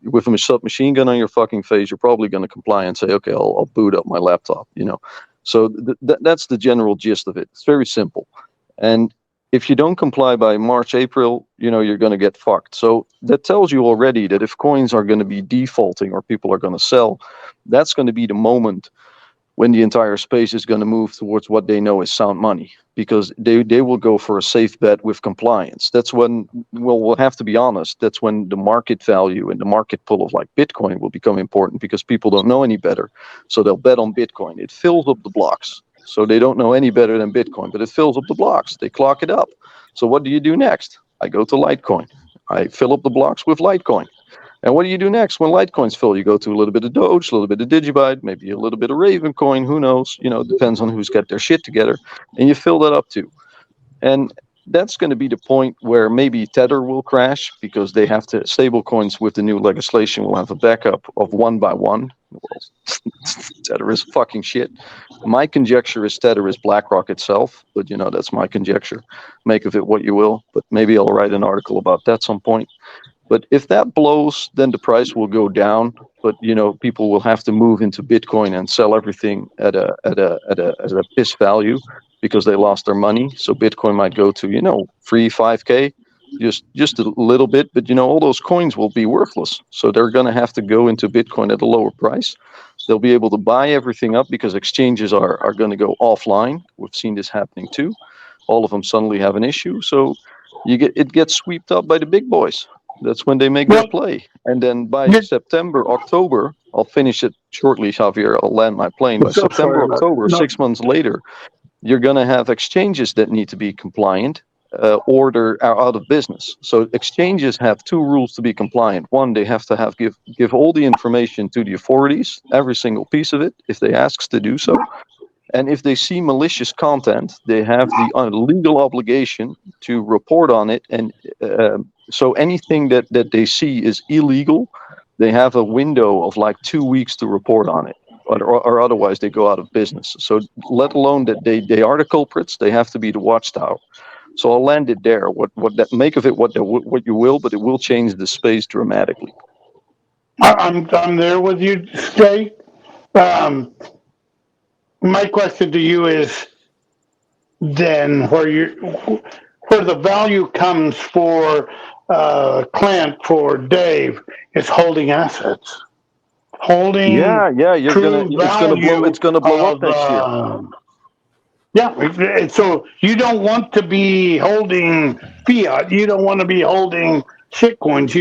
with a submachine gun on your fucking face, you're probably going to comply and say, okay, I'll boot up my laptop, So that's the general gist of it. It's very simple. And if you don't comply by March, April, you're going to get fucked. So that tells you already that if coins are going to be defaulting or people are going to sell, that's going to be the moment when the entire space is going to move towards what they know is sound money, because they will go for a safe bet with compliance. That's when, we'll have to be honest, that's when the market value and the market pull of like Bitcoin will become important, because people don't know any better. So they'll bet on Bitcoin. It fills up the blocks. So they don't know any better than Bitcoin, but it fills up the blocks. They clock it up. So what do you do next? I go to Litecoin. I fill up the blocks with Litecoin. And what do you do next when Litecoins fill? You go to a little bit of Doge, a little bit of Digibyte, maybe a little bit of Ravencoin, who knows? It depends on who's got their shit together. And you fill that up too. And that's going to be the point where maybe Tether will crash because they have to stable coins with the new legislation will have a backup of 1 by 1. Well, Tether is fucking shit. My conjecture is Tether is BlackRock itself, but that's my conjecture. Make of it what you will, but maybe I'll write an article about that some point. But if that blows, then the price will go down. But people will have to move into Bitcoin and sell everything at a piss value because they lost their money. So Bitcoin might go to 3-5K, just a little bit. But all those coins will be worthless. So they're going to have to go into Bitcoin at a lower price. They'll be able to buy everything up because exchanges are going to go offline. We've seen this happening too. All of them suddenly have an issue. So it gets swept up by the big boys. That's when they make their play. And then by September, October, I'll finish it shortly, Javier. I'll land my plane. By September, October, 6 months later, you're going to have exchanges that need to be compliant or they're out of business. So exchanges have 2 rules to be compliant. One, they have to give all the information to the authorities, every single piece of it, if they ask to do so. And if they see malicious content, they have the legal obligation to report on it. And so anything that they see is illegal, they have a window of like 2 weeks to report on it, or otherwise they go out of business. So let alone that they are the culprits, they have to be the watchtower. So I'll land it there. Make of it what you will, but it will change the space dramatically. I'm there with you, Jay. My question to you is then where the value comes for Clint, for Dave, is holding assets. Holding it's gonna blow up next year. Yeah, so you don't want to be holding fiat. You don't want to be holding shitcoins.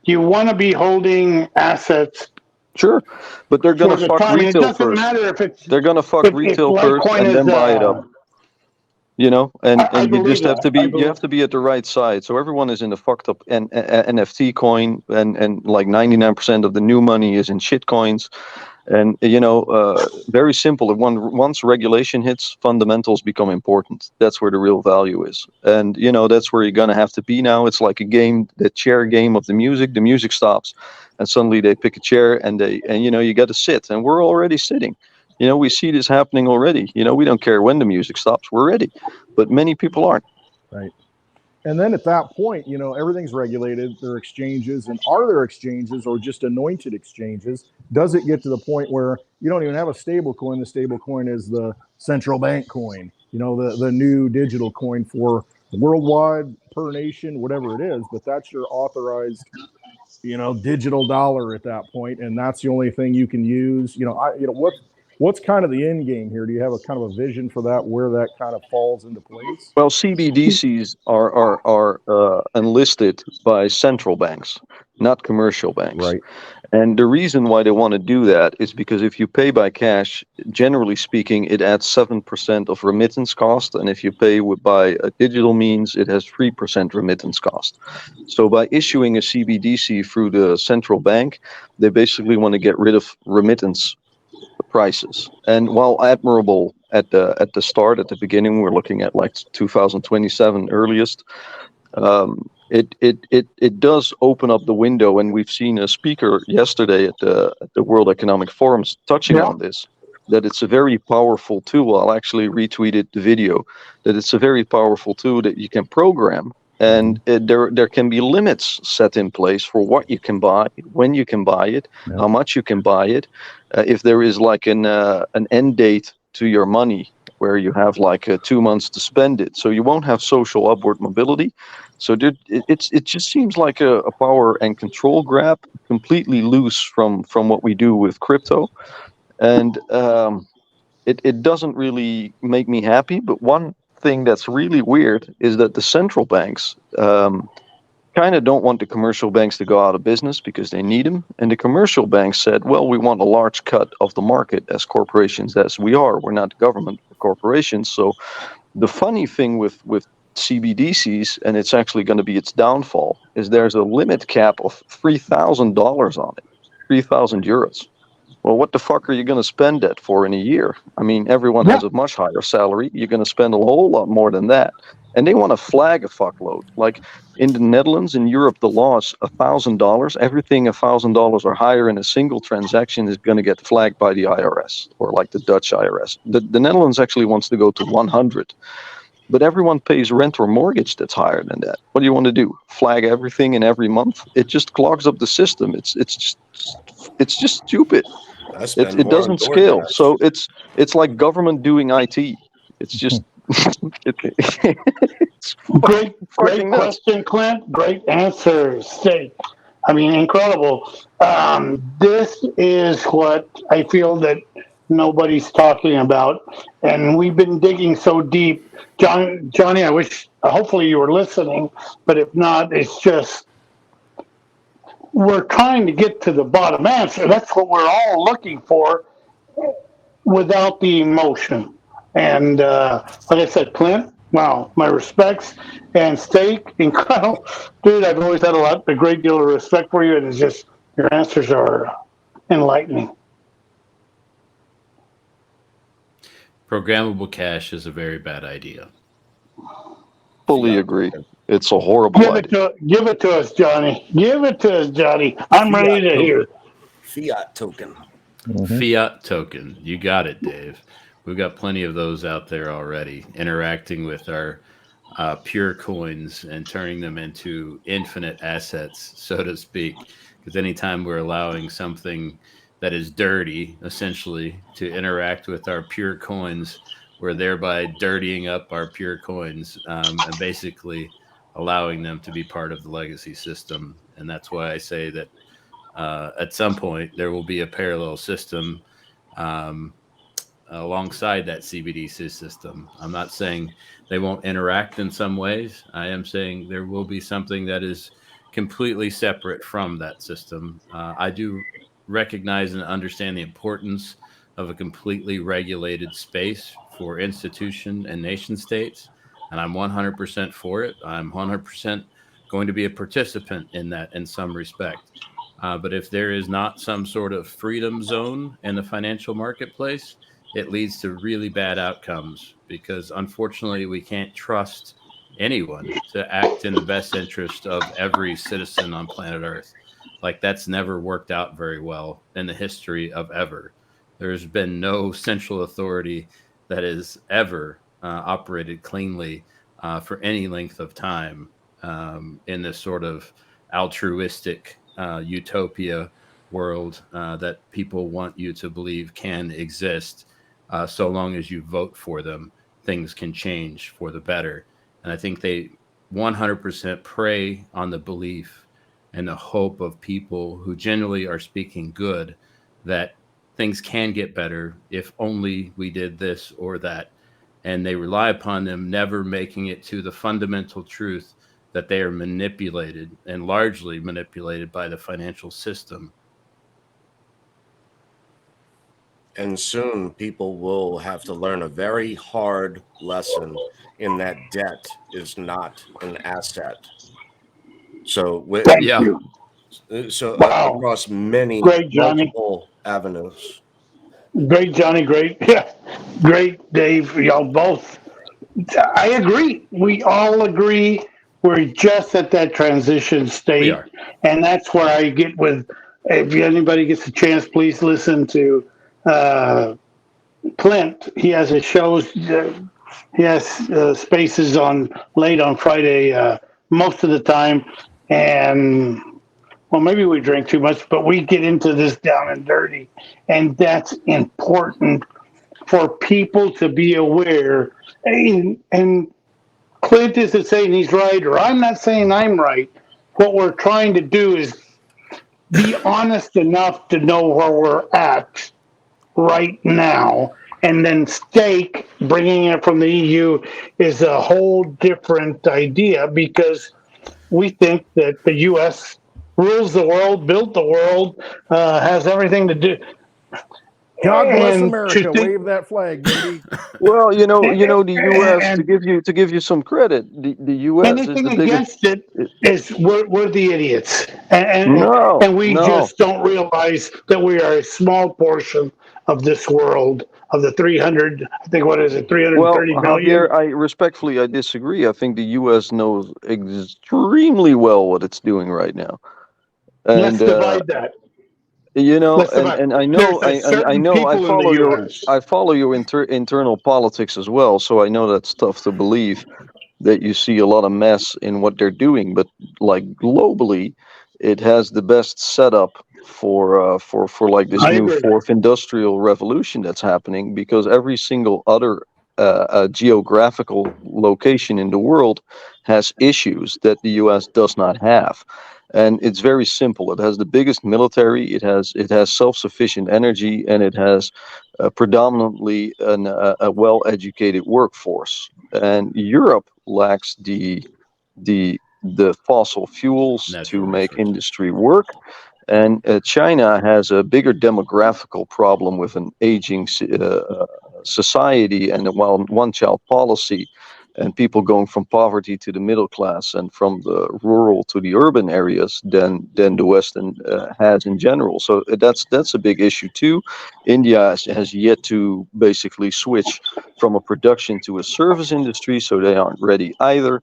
You want to be holding assets. Sure, but they're going to fuck retail first. It doesn't matter if it's. They're going to fuck retail first and then buy it up. And you just have to be. You have to be at the right side. So everyone is in the fucked up NFT coin, and like 99% of the new money is in shit coins. And very simple. Once regulation hits, fundamentals become important. That's where the real value is. And that's where you're gonna have to be now. It's like a game, the chair game of the music. The music stops, and suddenly they pick a chair, and you got to sit. And we're already sitting. We see this happening already. We don't care when the music stops. We're ready, but many people aren't. Right. And then at that point, everything's regulated. There are exchanges, and are there exchanges or just anointed exchanges? Does it get to the point where you don't even have a stable coin? The stable coin is the central bank coin, the new digital coin for worldwide, per nation, whatever it is. But that's your authorized, digital dollar at that point, and that's the only thing you can use. What's kind of the end game here? Do you have a kind of a vision for that, where that kind of falls into place? Well, CBDCs are enlisted by central banks, not commercial banks. Right. And the reason why they want to do that is because if you pay by cash, generally speaking, it adds 7% of remittance cost. And if you pay by a digital means, it has 3% remittance cost. So by issuing a CBDC through the central bank, they basically want to get rid of remittance prices. And while admirable at the start, at the beginning, we're looking at like 2027 earliest. It does open up the window, and we've seen a speaker yesterday at the World Economic Forums touching on this, that it's a very powerful tool. I'll actually retweeted the video, that it's a very powerful tool that you can program, and there can be limits set in place for what you can buy, when you can buy it, how much you can buy it. If there is like an end date to your money, where you have like 2 months to spend it, so you won't have social upward mobility. So it just seems like a power and control grab, completely loose from what we do with crypto, and it doesn't really make me happy. But one thing that's really weird is that the central banks kind of don't want the commercial banks to go out of business because they need them. And the commercial banks said, well, we want a large cut of the market as corporations, as we are. We're not government, we're corporations. So the funny thing with CBDCs, and it's actually going to be its downfall, is there's a limit cap of $3,000 on it, 3,000 euros. Well, what the fuck are you going to spend that for in a year? I mean, everyone has a much higher salary. You're going to spend a whole lot more than that. and they want to flag a fuckload. Like in the Netherlands, in Europe, the law is $1,000. Everything $1,000 or higher in a single transaction is going to get flagged by the IRS, or like the Dutch IRS. The Netherlands actually wants to go to 100, but everyone pays rent or mortgage that's higher than that. What do you want to do? Flag everything in every month? It just clogs up the system. It's just stupid. I spend It more on doesn't scale. DoorDash. So it's like government doing IT. It's just it's Great fucking nuts. question, Clint. Great answer, Steak. I mean, incredible. This is what I feel that nobody's talking about, and we've been digging so deep. Johnny, I wish, hopefully you were listening, but if not, it's just we're trying to get to the bottom answer. That's what we're all looking for, without the emotion. And like I said, Clint, wow, my respects. And Steak, incredible. Dude, I've always had a great deal of respect for you, and it's just your answers are enlightening. Programmable cash is a very bad idea. Fully agree. It's a horrible idea. Give it to us, Johnny. Give it to us, Johnny. I'm ready to hear. Fiat token. Fiat token. You got it, Dave. We've got plenty of those out there already, interacting with our pure coins and turning them into infinite assets, so to speak. Because anytime we're allowing something that is dirty, essentially, to interact with our pure coins, we're thereby dirtying up our pure coins and basically allowing them to be part of the legacy system. And that's why I say that at some point there will be a parallel system alongside that CBDC system. I'm not saying they won't interact in some ways. I am saying there will be something that is completely separate from that system. I do recognize and understand the importance of a completely regulated space for institution and nation states, and I'm 100% for it. I'm 100% going to be a participant in that in some respect. But if there is not some sort of freedom zone in the financial marketplace, it leads to really bad outcomes, because unfortunately we can't trust anyone to act in the best interest of every citizen on planet Earth. Like, that's never worked out very well in the history of ever. There's been no central authority that has ever operated cleanly for any length of time in this sort of altruistic utopia world that people want you to believe can exist. So long as you vote for them, things can change for the better. And I think they 100% prey on the belief and the hope of people who generally are speaking good that things can get better if only we did this or that. And they rely upon them never making it to the fundamental truth that they are manipulated, and largely manipulated, by the financial system. And soon people will have to learn a very hard lesson in that debt is not an asset. So across many multiple avenues. Great, Johnny. Great. Yeah. Great, Dave. Y'all both. I agree. We all agree. We're just at that transition state. And that's where I get with, if anybody gets a chance, please listen to Clint. He has a shows. He has spaces on late on Friday most of the time. And well, maybe we drink too much, but we get into this down and dirty. And that's important for people to be aware. And Clint isn't saying he's right, or I'm not saying I'm right. What we're trying to do is be honest enough to know where we're at right now. And then Steak, bringing it from the EU, is a whole different idea, because we think that the U.S. rules the world, built the world, has everything to do. God bless America. Wave that flag, baby. Well, the U.S. to give you some credit. The U.S. Anything against it is we're the idiots, No, and we no. just don't realize that we are a small portion of this world of the 300. I think what is it, Well, 330 million? Javier, I disagree. I think the U.S. knows extremely well what it's doing right now, Let's and divide that. Let's divide. and I know There's a I certain know people in the U.S. I follow your internal politics as well, so I know that's tough to believe that you see a lot of mess in what they're doing, but like globally, it has the best setup for like this I new agree. fourth industrial revolution that's happening, because every single other geographical location in the world has issues that the U.S. does not have. And it's very simple. It has the biggest military. It has self-sufficient energy, and it has predominantly a well-educated workforce. And Europe lacks the fossil fuels to Natural make resources. industry work. And China has a bigger demographical problem with an aging society and a one-child policy, and people going from poverty to the middle class and from the rural to the urban areas than the Western has in general. So that's a big issue too. India has yet to basically switch from a production to a service industry, so they aren't ready either.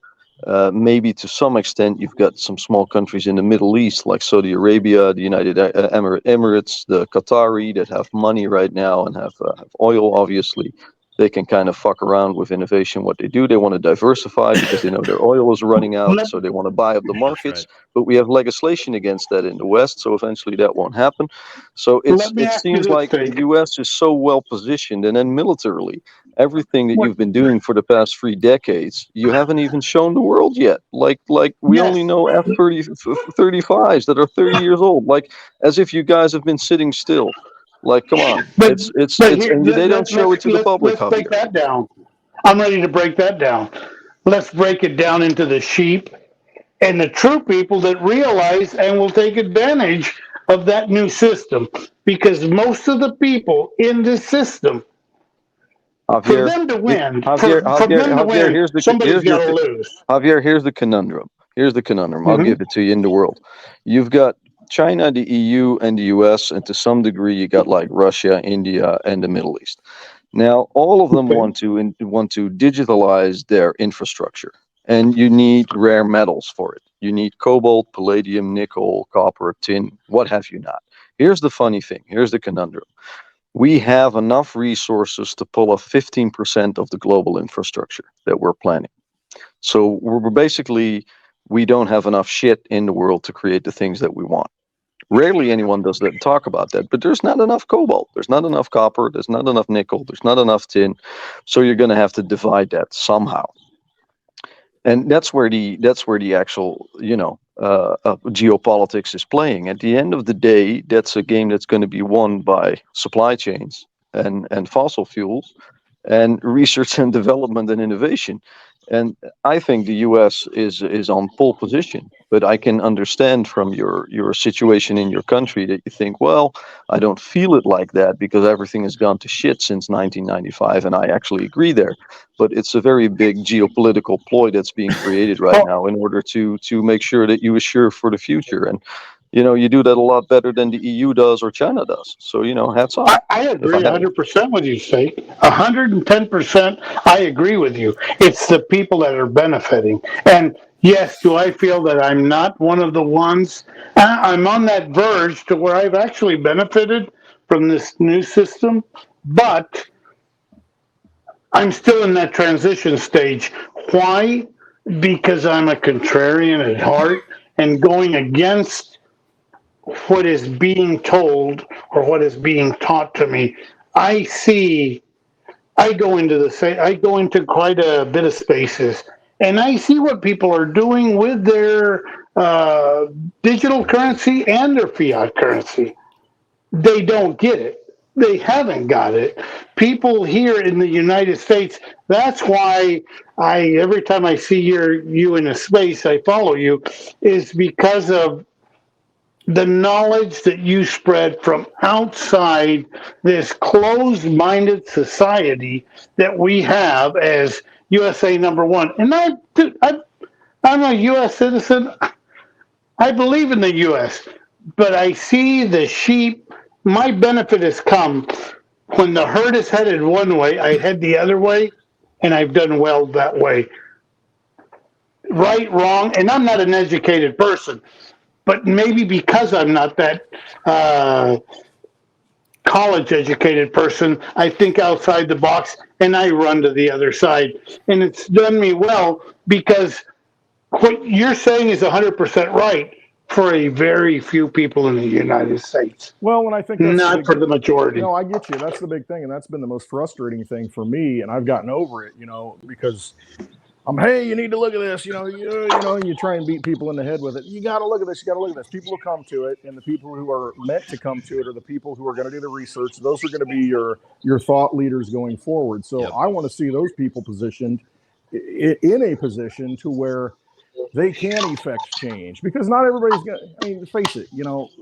Maybe to some extent, you've got some small countries in the Middle East, like Saudi Arabia, the United Emirates, the Qatari, that have money right now and have oil, obviously. They can kind of fuck around with innovation. What they do, they want to diversify because they know their oil is running out, Let, so they want to buy up the That's markets. right. But we have legislation against that in the West, so eventually that won't happen. So let me it ask you seems this, like the Steve. U.S. is so well positioned, and then militarily, everything that What? you've been doing for the past 3 decades, you haven't even shown the world yet. Like we only Yes, know F-35s that are 30 years old. Like, as if you guys have been sitting still. Like, come on. but here And they don't show it to the public, let's break Javier. that down. I'm ready to break that down. Let's break it down into the sheep and the true people that realize and will take advantage of that new system. Because most of the people in this system, for Javier, them to win, Javier, somebody's got to lose. Javier, here's the conundrum. Here's the conundrum. I'll Hmm. give it to you in the world. You've got China, the EU, and the US, and to some degree, you got like Russia, India, and the Middle East. Now, all of them Okay. want to digitalize their infrastructure, and you need rare metals for it. You need cobalt, palladium, nickel, copper, tin, what have you not. Here's the funny thing. Here's the conundrum. We have enough resources to pull off 15% of the global infrastructure that we're planning. So we're basically, we don't have enough shit in the world to create the things that we want. Rarely anyone does that, talk about that, but there's not enough cobalt, there's not enough copper, there's not enough nickel, there's not enough tin. So you're going to have to divide that somehow. And that's where the actual geopolitics is playing. At the end of the day, that's a game that's going to be won by supply chains and fossil fuels and research and development and innovation. And I think the U.S. is on pole position, but I can understand from your situation in your country that you think, well, I don't feel it like that because everything has gone to shit since 1995, and I actually agree there. But it's a very big geopolitical ploy that's being created right Oh, now in order to make sure that you assure for the future. And you do that a lot better than the EU does or China does. So hats off. I If I agree had 100% with you, Steve. 110%. I agree with you. It's the people that are benefiting. And yes, do I feel that I'm not one of the ones? I'm on that verge to where I've actually benefited from this new system, but I'm still in that transition stage. Why? Because I'm a contrarian at heart and going against what is being told or what is being taught to me. I see, I go into quite a bit of spaces and I see what people are doing with their digital currency and their fiat currency. They don't get it. They haven't got it. People here in the United States, that's why every time I see you in a space, I follow you, is because of the knowledge that you spread from outside this closed-minded society that we have as USA number one. And I'm a U.S. citizen. I believe in the U.S., but I see the sheep. My benefit has come when the herd is headed one way, I head the other way, and I've done well that way. Right, wrong, and I'm not an educated person, but maybe because I'm not that college educated person, I think outside the box and I run to the other side. And it's done me well because what you're saying is 100% right for a very few people in the United States, Well, and I think that's the not big, for the majority. no, I get you. That's the big thing. And that's been the most frustrating thing for me. And I've gotten over it, because hey, you need to look at this, and you try and beat people in the head with it. You got to look at this. You got to look at this. People will come to it. And the people who are meant to come to it are the people who are going to do the research. Those are going to be your thought leaders going forward. So Yep. I want to see those people positioned in a position to where they can effect change, because not everybody's going to, I mean, face it,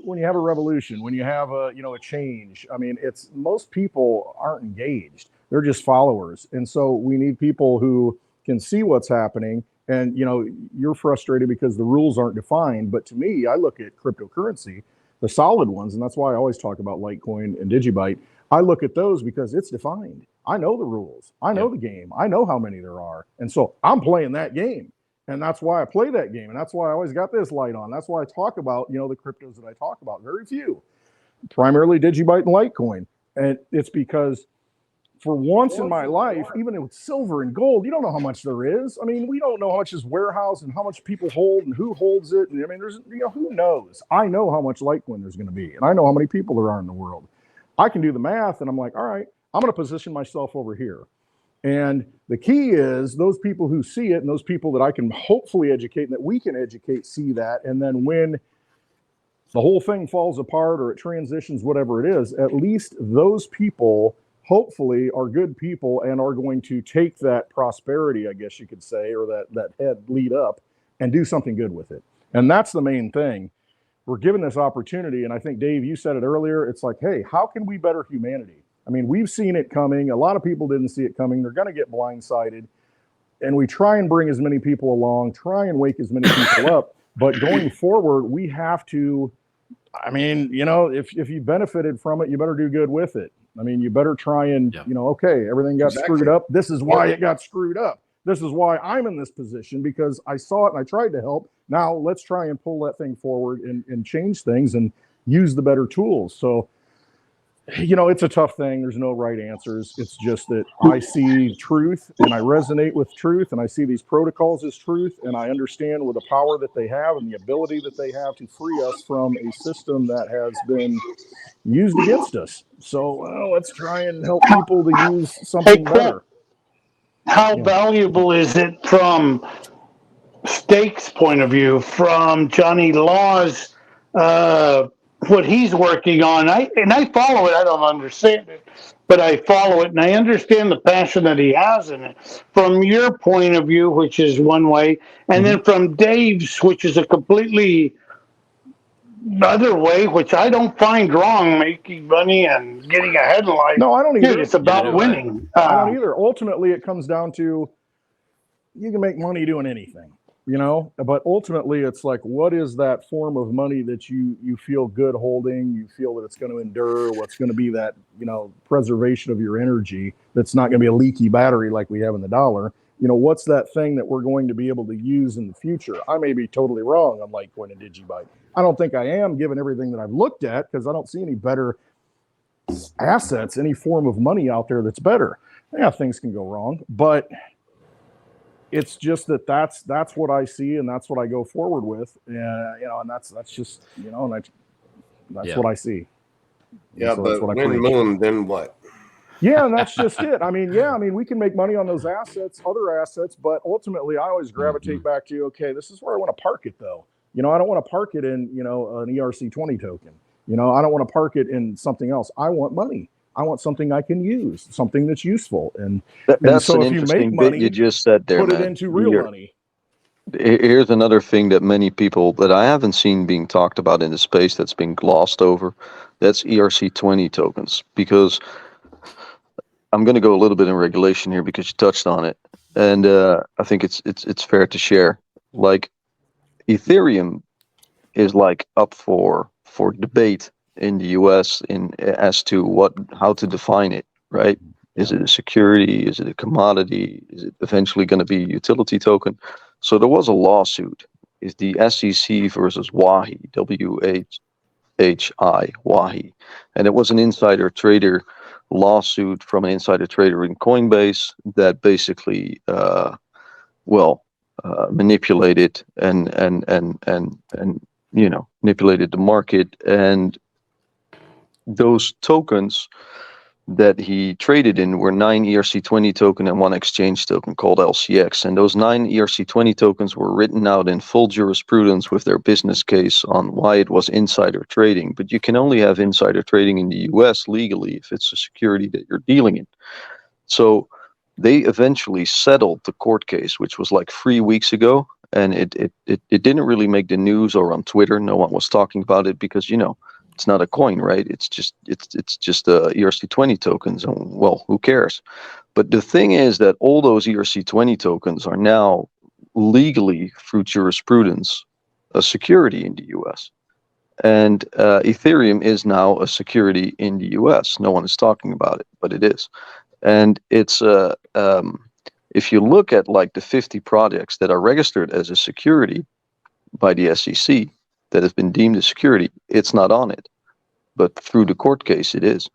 when you have a revolution, when you have a change, I mean, it's most people aren't engaged. They're just followers. And so we need people who can see what's happening. And, you're frustrated because the rules aren't defined. But to me, I look at cryptocurrency, the solid ones, and that's why I always talk about Litecoin and Digibyte. I look at those because it's defined. I know the rules. I know the game. I know how many there are. And so I'm playing that game. And that's why I play that game. And that's why I always got this light on. That's why I talk about, the cryptos that I talk about. Very few, primarily Digibyte and Litecoin. And it's because for once in my life, even with silver and gold, you don't know how much there is. I mean, we don't know how much is warehoused and how much people hold and who holds it. And I mean, there's, who knows? I know how much Litecoin there's going to be. And I know how many people there are in the world. I can do the math and I'm like, all right, I'm going to position myself over here. And the key is those people who see it and those people that I can hopefully educate and that we can educate see that. And then when the whole thing falls apart or it transitions, whatever it is, at least those people hopefully are good people and are going to take that prosperity, I guess you could say, or that head lead up and do something good with it. And that's the main thing. We're given this opportunity. And I think, Dave, you said it earlier. It's like, hey, how can we better humanity? I mean, we've seen it coming. A lot of people didn't see it coming. They're going to get blindsided. And we try and bring as many people along, try and wake as many people up. But going forward, we have to, I mean, if you benefited from it, you better do good with it. I mean, you better try and, okay, everything got screwed up. This is why it got screwed up. This is why I'm in this position, because I saw it and I tried to help. Now let's try and pull that thing forward and change things and use the better tools. So, it's a tough thing. There's no right answers. It's just that I see truth and I resonate with truth, and I see these protocols as truth, and I understand with the power that they have and the ability that they have to free us from a system that has been used against us. So let's try and help people to use something better. How valuable is it from Stake's point of view, from Johnny Law's what he's working on? I follow it. I don't understand it, but I follow it and I understand the passion that he has in it. From your point of view, which is one way, and then from Dave's, which is a completely other way, which I don't find wrong, making money and getting ahead in life. No, I don't either. It's about winning. I don't either. Ultimately, it comes down to you can make money doing anything, but ultimately it's like, what is that form of money that you feel good holding? You feel that it's going to endure, what's going to be that, preservation of your energy. That's not going to be a leaky battery like we have in the dollar. What's that thing that we're going to be able to use in the future? I may be totally wrong on Litecoin and Digibyte. I don't think I am, given everything that I've looked at, because I don't see any better assets, any form of money out there that's better. Yeah, things can go wrong, but it's just that's what I see, and that's what I go forward with. And that's just, and that's what I see. Yeah, so but when moon, then what? Yeah, and that's just it. I mean, we can make money on those assets, other assets, but ultimately I always gravitate back to, okay, this is where I want to park it though. I don't want to park it in, an ERC20 token. I don't want to park it in something else. I want money. I want something I can use, something that's useful. And that's so an if interesting you make money, bit you just said there, put man. it into real money. Here's another thing that many people that I haven't seen being talked about in the space that's being glossed over. That's ERC20 tokens, because I'm going to go a little bit in regulation here because you touched on it, and I think it's fair to share. Like Ethereum is like up for debate in the U.S. as to how to define it, right? Is it a security? Is it a commodity? Is it eventually going to be a utility token? So there was a lawsuit. Is the SEC versus WAHI, WHI, and it was an insider trader lawsuit from an insider trader in Coinbase that basically, manipulated and manipulated the market, and those tokens that he traded in were 9 ERC20 token and 1 exchange token called LCX. And those 9 ERC20 tokens were written out in full jurisprudence with their business case on why it was insider trading. But you can only have insider trading in the US legally if it's a security that you're dealing in. So they eventually settled the court case, which was like 3 weeks ago. And it didn't really make the news or on Twitter. No one was talking about it because, it's not a coin, right? It's just ERC20 tokens, and well, who cares? But the thing is that all those ERC20 tokens are now legally, through jurisprudence, a security in the US. And Ethereum is now a security in the US. No one is talking about it, but it is. And it's if you look at like the 50 projects that are registered as a security by the SEC, that has been deemed a security, it's not on it. But through the court case, it is.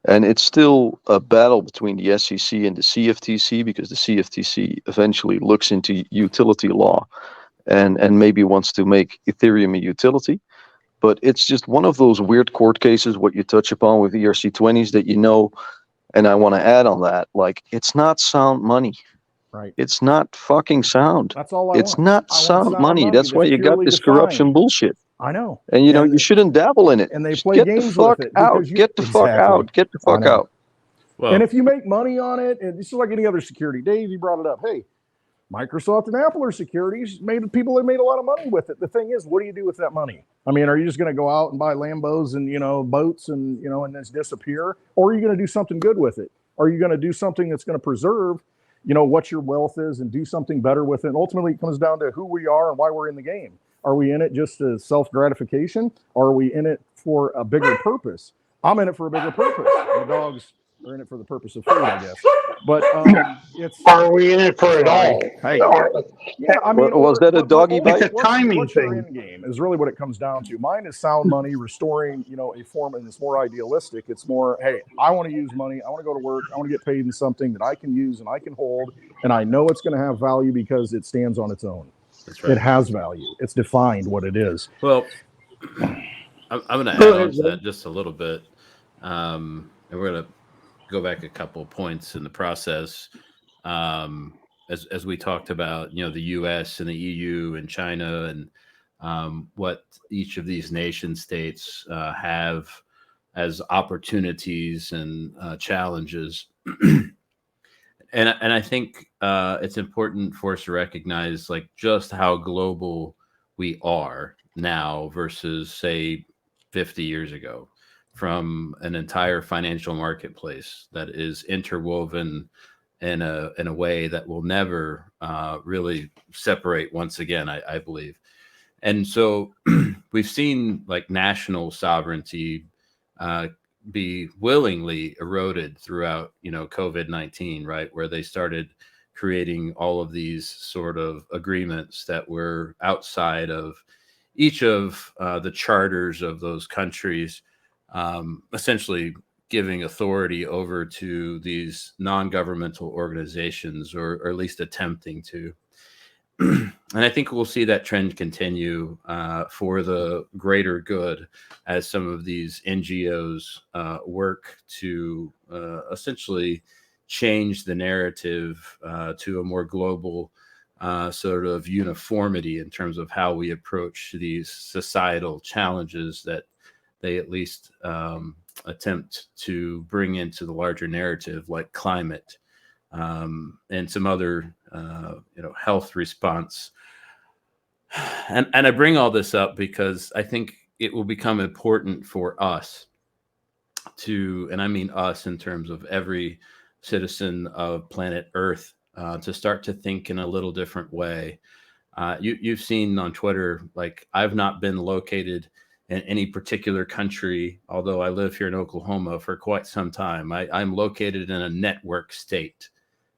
And it's still a battle between the SEC and the CFTC, because the CFTC eventually looks into utility law and maybe wants to make Ethereum a utility. But it's just one of those weird court cases, what you touch upon with ERC20s, that and I want to add on that, like, it's not sound money. Right. It's not fucking sound. That's all I want. It's not sound money. That's why you got purely this defined. corruption bullshit. I know. And you shouldn't dabble in it. And they Just play get games the fuck with it out. because Get the fuck out. Get the fuck out. Well, and if you make money on it, and this is like any other security. Dave, you brought it up. Hey, Microsoft and Apple are securities. People have made a lot of money with it. The thing is, what do you do with that money? I mean, are you just going to go out and buy Lambos and boats and and then disappear, or are you going to do something good with it? Are you going to do something that's going to preserve what your wealth is and do something better with it? And ultimately, it comes down to who we are and why we're in the game. Are we in it just as self-gratification, or are we in it for a bigger purpose? I'm in it for a bigger purpose. The dogs are in it for the purpose of food, I guess. But are we in it for it all? Hey, yeah, I mean, was that a doggy bite? It's a timing what's your thing. end game is really what it comes down to. Mine is sound money, restoring a form, and it's more idealistic. It's more, hey, I want to use money. I want to go to work. I want to get paid in something that I can use and I can hold, and I know it's going to have value because it stands on its own. that's right. It has value. It's defined what it is. Well, I'm going to add on to that just a little bit, and we're going to go back a couple of points in the process. As we talked about, the U.S. and the EU and China and what each of these nation states have as opportunities and challenges. And I think it's important for us to recognize like just how global we are now versus say 50 years ago, from an entire financial marketplace that is interwoven in a way that will never really separate once again, I believe. And so we've seen like national sovereignty be willingly eroded throughout, COVID-19, right? Where they started creating all of these sort of agreements that were outside of each of the charters of those countries, essentially giving authority over to these non-governmental organizations, or at least attempting to. And I think we'll see that trend continue for the greater good as some of these NGOs work to essentially change the narrative to a more global sort of uniformity in terms of how we approach these societal challenges that they at least attempt to bring into the larger narrative, like climate and some other health response. And I bring all this up because I think it will become important for us to, and I mean us in terms of every citizen of planet Earth, to start to think in a little different way You've seen on Twitter, like I've not been located in any particular country, although I live here in Oklahoma for quite some time. I'm located in a network state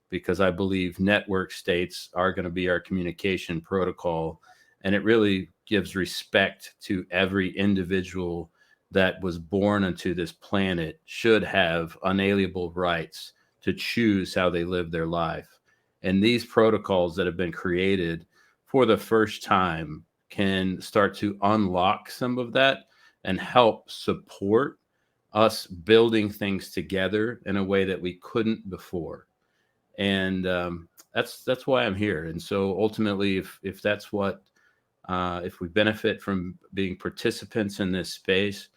because I believe network states are going to be our communication protocol. And it really gives respect to every individual that was born into this planet should have unalienable rights to choose how they live their life. And these protocols that have been created for the first time can start to unlock some of that and help support us building things together in a way that we couldn't before. And that's why I'm here. And so ultimately, if that's what if we benefit from being participants in this space,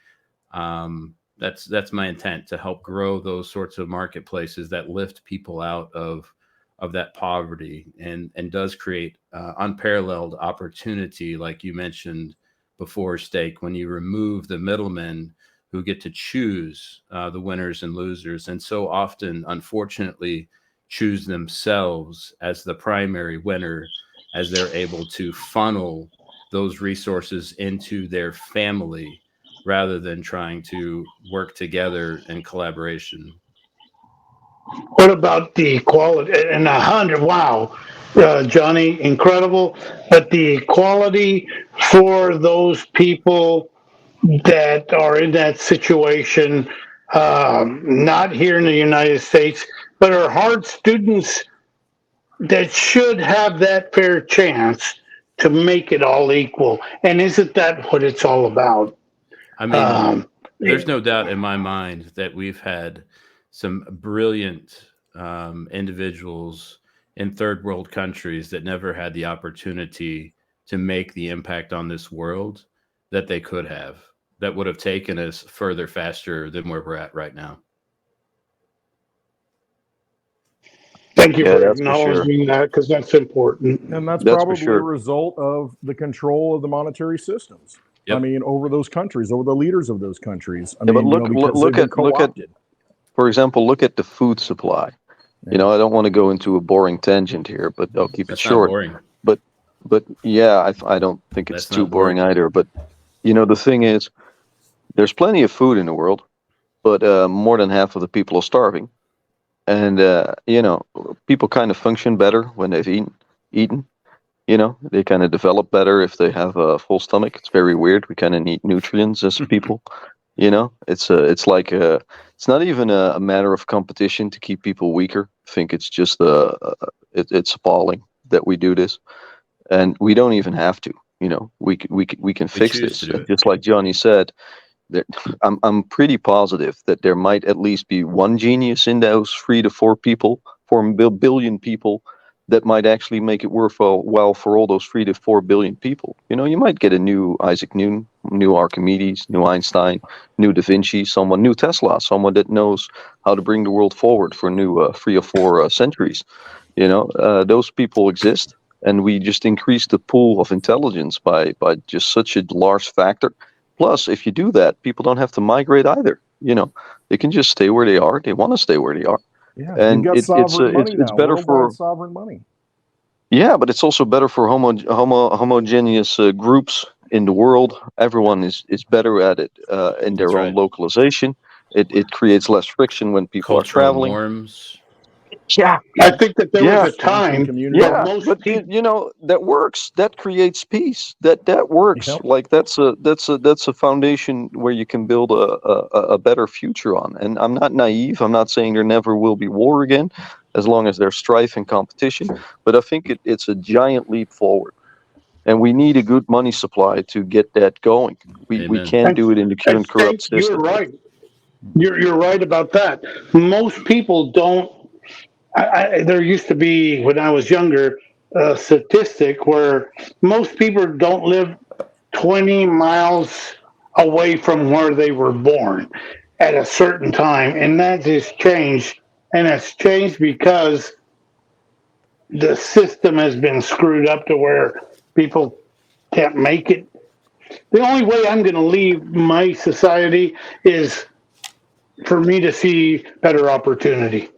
that's my intent, to help grow those sorts of marketplaces that lift people out of that poverty and does create unparalleled opportunity, like you mentioned before, Steak, when you remove the middlemen who get to choose the winners and losers, and so often, unfortunately, choose themselves as the primary winner, as they're able to funnel those resources into their family rather than trying to work together in collaboration. What about the equality and 100? Wow, Johnny, incredible. But the equality for those people that are in that situation, not here in the United States, but are hard students that should have that fair chance to make it all equal. And isn't that what it's all about? I mean, there's no doubt in my mind that we've had some brilliant individuals in third world countries that never had the opportunity to make the impact on this world that they could have, that would have taken us further faster than where we're at right now. Thank you for that's for sure. acknowledging that, because that's important. And that's That's for probably sure. a result of the control of the monetary systems. Yep. I mean, over those countries, over the leaders of those countries. I Yeah, but mean, look at, for example, look at the food supply. Yeah. You know, I don't want to go into a boring tangent here, but I'll keep That's it not short. boring. But yeah, I don't think it's That's too not boring boring. either. But you know, the thing is, there's plenty of food in the world, but more than half of the people are starving. And you know, people kind of function better when they've eaten. You know, they kind of develop better if they have a full stomach. It's very weird. We kind of need nutrients as people. You know, it's like it's not even a matter of competition to keep people weaker. I think it's just it's appalling that we do this, and we don't even have to. You know, we can fix choose this. to do it. Just like Johnny said, that I'm pretty positive that there might at least be one genius in those 3 to 4 people, 4 billion people, that might actually make it worthwhile for all those 3 to 4 billion people. You know, you might get a new Isaac Newton, new Archimedes, new Einstein, new Da Vinci, someone, new Tesla, someone that knows how to bring the world forward for new 3 or 4 centuries. You know, those people exist, and we just increase the pool of intelligence by just such a large factor. Plus, if you do that, people don't have to migrate either. You know, they can just stay where they are. They want to stay where they are. Yeah, And you've got sovereign money it's now, better worldwide for, sovereign money. yeah, but it's also better for homogeneous groups in the world. Everyone is better at it in their That's own right. localization. It creates less friction when people are Cultural traveling. norms. Yeah, I think that there was a Strengthen time community. where yeah, most but people, you know, that works. That creates peace. That works. Yep. Like that's a foundation where you can build a better future on. And I'm not naive. I'm not saying there never will be war again, as long as there's strife and competition. But I think it's a giant leap forward, and we need a good money supply to get that going. We Amen. can't do it in the and current corrupt State, you're system. right. You're right about that. Most people don't. There used to be, when I was younger, a statistic where most people don't live 20 miles away from where they were born at a certain time, and that has changed. And it's changed because the system has been screwed up to where people can't make it. The only way I'm going to leave my society is for me to see better opportunity.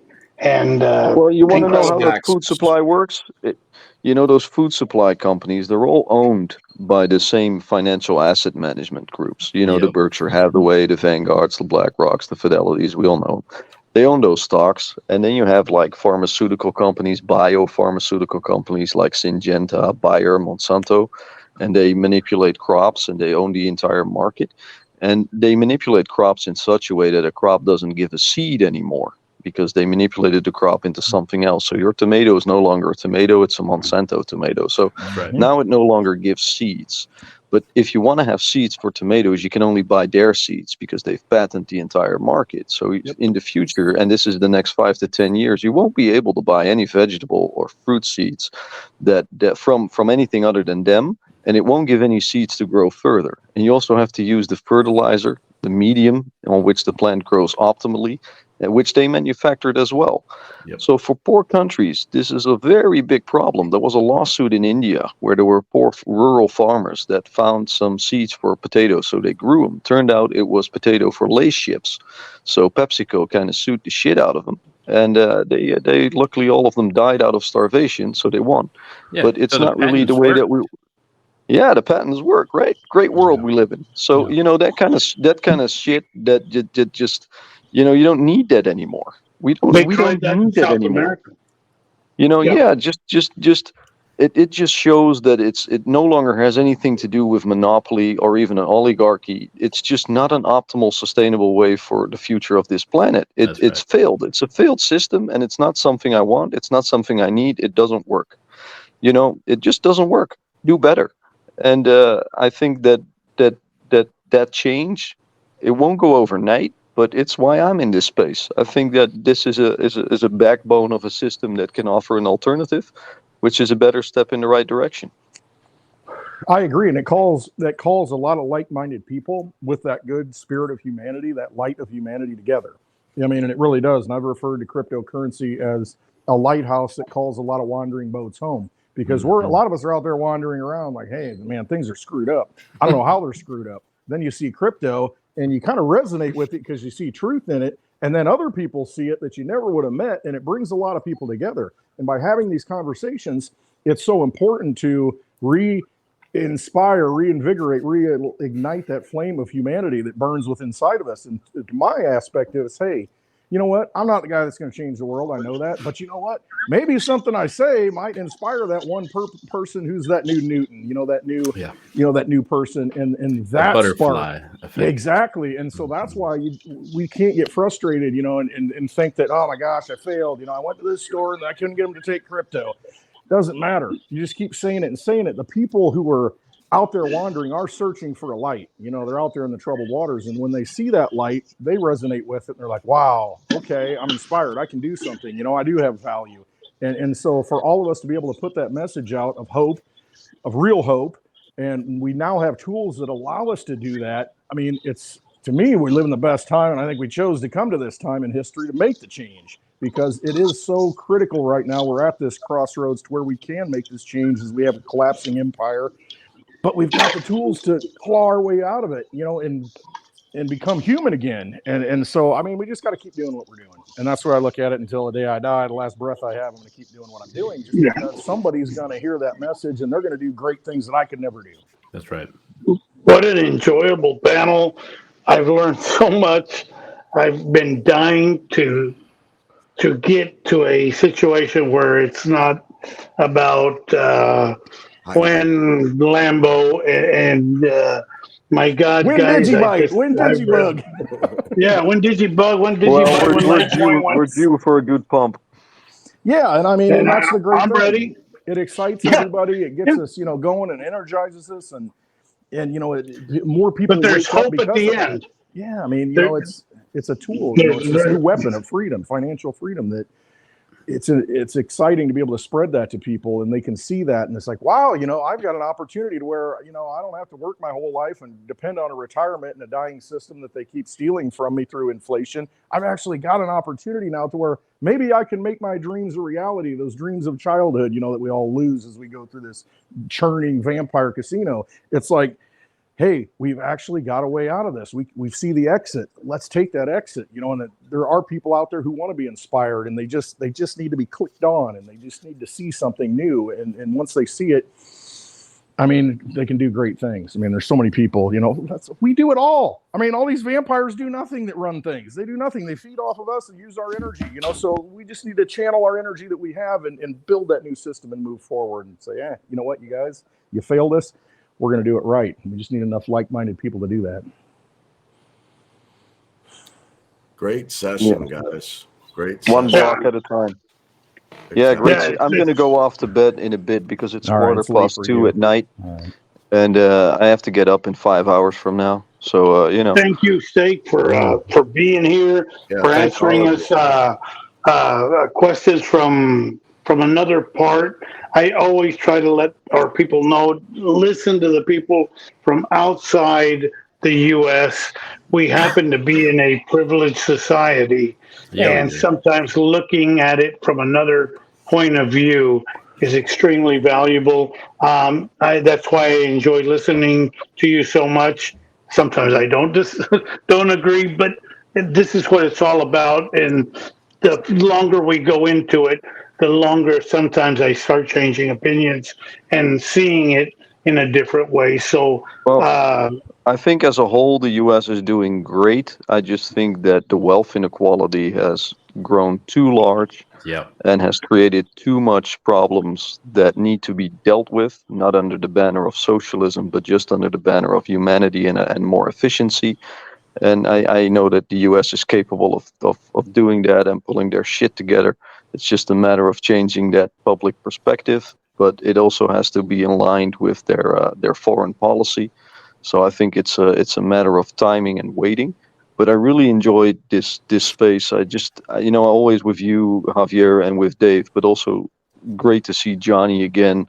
And Well, you want to know how that Relax. food supply works? You know, those food supply companies, they're all owned by the same financial asset management groups. You know, the Yep. Berkshire Hathaway, the Vanguards, the BlackRocks, the Fidelities, we all know 'em. They own those stocks. And then you have like pharmaceutical companies, biopharmaceutical companies like Syngenta, Bayer, Monsanto, and they manipulate crops and they own the entire market. And they manipulate crops in such a way that a crop doesn't give a seed anymore, because they manipulated the crop into something else. So your tomato is no longer a tomato, it's a Monsanto tomato. So That's right. now it no longer gives seeds. But if you want to have seeds for tomatoes, you can only buy their seeds because they've patented the entire market. So in the future, and this is the next 5 to 10 years, you won't be able to buy any vegetable or fruit seeds that from anything other than them, and it won't give any seeds to grow further. And you also have to use the fertilizer, the medium on which the plant grows optimally, which they manufactured as well. Yep. So for poor countries, this is a very big problem. There was a lawsuit in India where there were poor rural farmers that found some seeds for potatoes, so they grew them. Turned out it was potato for Lay's chips. So PepsiCo kind of sued the shit out of them. And they luckily all of them died out of starvation, so they won. Yeah. But it's so the not really the patents way work. that we. Yeah, the patents work, right? Great world Yeah. we live in. So Yeah. you know that kind of shit that just you know, you don't need that anymore. We They don't tried that in need that South anymore. America. You know, Yeah. yeah, just it just shows that it no longer has anything to do with monopoly or even an oligarchy. It's just not an optimal, sustainable way for the future of this planet. That's It's right. failed. It's a failed system, and it's not something I want. It's not something I need. It doesn't work. You know, it just doesn't work. Do better. And I think that change, it won't go overnight, but it's why I'm in this space. I think that this is a backbone of a system that can offer an alternative, which is a better step in the right direction. I agree, and that calls a lot of like-minded people with that good spirit of humanity, that light of humanity together. I mean, and it really does. And I've referred to cryptocurrency as a lighthouse that calls a lot of wandering boats home, because a lot of us are out there wandering around like, hey, man, things are screwed up. I don't know how they're screwed up. Then you see crypto and you kind of resonate with it because you see truth in it. And then other people see it that you never would have met. And it brings a lot of people together. And by having these conversations, it's so important to inspire, reinvigorate, reignite that flame of humanity that burns within inside of us. And my aspect is, hey, you know what? I'm not the guy that's going to change the world. I know that. But you know what? Maybe something I say might inspire that one person who's that new Newton, that new person, and that butterfly effect. Exactly. And so that's why we can't get frustrated, and think that, oh my gosh, I failed. I went to this store and I couldn't get them to take crypto. Doesn't matter. You just keep saying it and saying it. The people who are out there wandering are searching for a light. They're out there in the troubled waters. And when they see that light, they resonate with it. And they're like, wow, okay, I'm inspired. I can do something. I do have value. And so for all of us to be able to put that message out of hope, of real hope, and we now have tools that allow us to do that. I mean, to me, we live in the best time. And I think we chose to come to this time in history to make the change, because it is so critical right now. We're at this crossroads to where we can make this change, as we have a collapsing empire, but we've got the tools to claw our way out of it, and become human again. And so, I mean, we just got to keep doing what we're doing. And that's where I look at it until the day I die. The last breath I have, I'm going to keep doing what I'm doing, just because somebody's going to hear that message and they're going to do great things that I could never do. That's right. What an enjoyable panel. I've learned so much. I've been dying to get to a situation where it's not about when Lambo and my God, Win guys, Digibug, win Digibug. Yeah, when Digibug, Well, when we're due for a good pump. Yeah, and I mean, and that's the great thing. Ready. It excites everybody. It gets us, going, and energizes us, and more people. But there's wake up hope at the end. Yeah, I mean, it's a tool. It's this new weapon of freedom, financial freedom. That it's exciting to be able to spread that to people, and they can see that, and it's like, wow, I've got an opportunity to where I don't have to work my whole life and depend on a retirement and a dying system that they keep stealing from me through inflation. I've actually got an opportunity now to where maybe I can make my dreams a reality. Those dreams of childhood, that we all lose as we go through this churning vampire casino. It's like, hey, we've actually got a way out of this. We see the exit. Let's take that exit. You know, and there are people out there who want to be inspired, and they just need to be clicked on, and they just need to see something new. And once they see it, I mean, they can do great things. I mean, there's so many people, you know, we do it all. I mean, all these vampires do nothing that run things. They do nothing. They feed off of us and use our energy, you know, so we just need to channel our energy that we have and build that new system and move forward and say, you know what, you guys, you failed us. We're going to do it right. We just need enough like-minded people to do that. Great session, guys. Great One session. block at a time. Yeah, great. I'm going to go off to bed in a bit because it's quarter-past-2 at night. Right. And I have to get up in 5 hours from now. So, you know. Thank you, Steak, for being here, for answering us questions from another part. I always try to let our people know, listen to the people from outside the U.S. We happen to be in a privileged society, and sometimes looking at it from another point of view is extremely valuable. That's why I enjoy listening to you so much. Sometimes I don't agree, but this is what it's all about. And the longer we go into it, the longer sometimes I start changing opinions and seeing it in a different way. So, I think as a whole, the U.S. is doing great. I just think that the wealth inequality has grown too large. And has created too much problems that need to be dealt with, not under the banner of socialism, but just under the banner of humanity and more efficiency. And I know that the U.S. is capable of doing that and pulling their shit together. It's just a matter of changing that public perspective, but it also has to be aligned with their foreign policy. So I think it's a matter of timing and waiting. But I really enjoyed this space. I just, you know, always with you, Javier, and with Dave, but also great to see Johnny again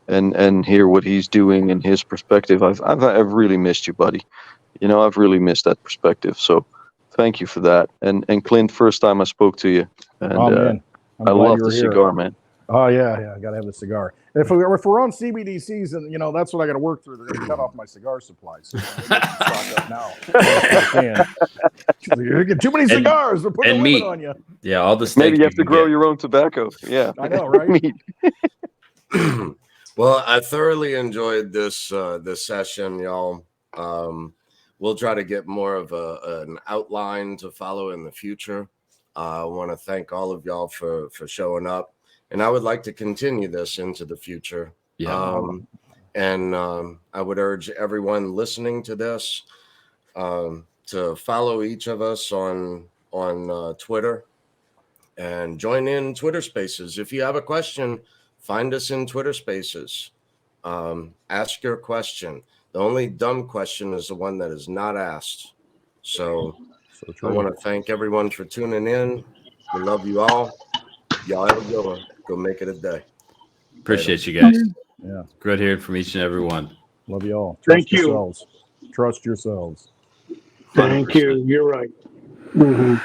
and hear what he's doing and his perspective. I've really missed you, buddy. You know, I've really missed that perspective. So thank you for that. And Clint, first time I spoke to you. And, man. I love the cigar, man. Oh yeah, I gotta have the cigar. If we're on CBDCs, and you know that's what I got to work through. They're going to cut off my cigar supply, so I'm stock up now. You're getting too many cigars. They're putting a limit on you. Yeah, all the maybe you have to grow your own tobacco. Yeah, I know, right? Well, I thoroughly enjoyed this this session, y'all. We'll try to get more of an outline to follow in the future. I want to thank all of y'all for showing up. And I would like to continue this into the future. Yeah. I would urge everyone listening to this to follow each of us on Twitter and join in Twitter Spaces. If you have a question, find us in Twitter Spaces. Ask your question. The only dumb question is the one that is not asked. So I want to thank everyone for tuning in. We love you all. Y'all have a good one. Go make it a day. Appreciate you guys. Yeah. Good hearing from each and every one. Love you all. Thank you. Trust yourselves. Thank you. You're right. Mm-hmm.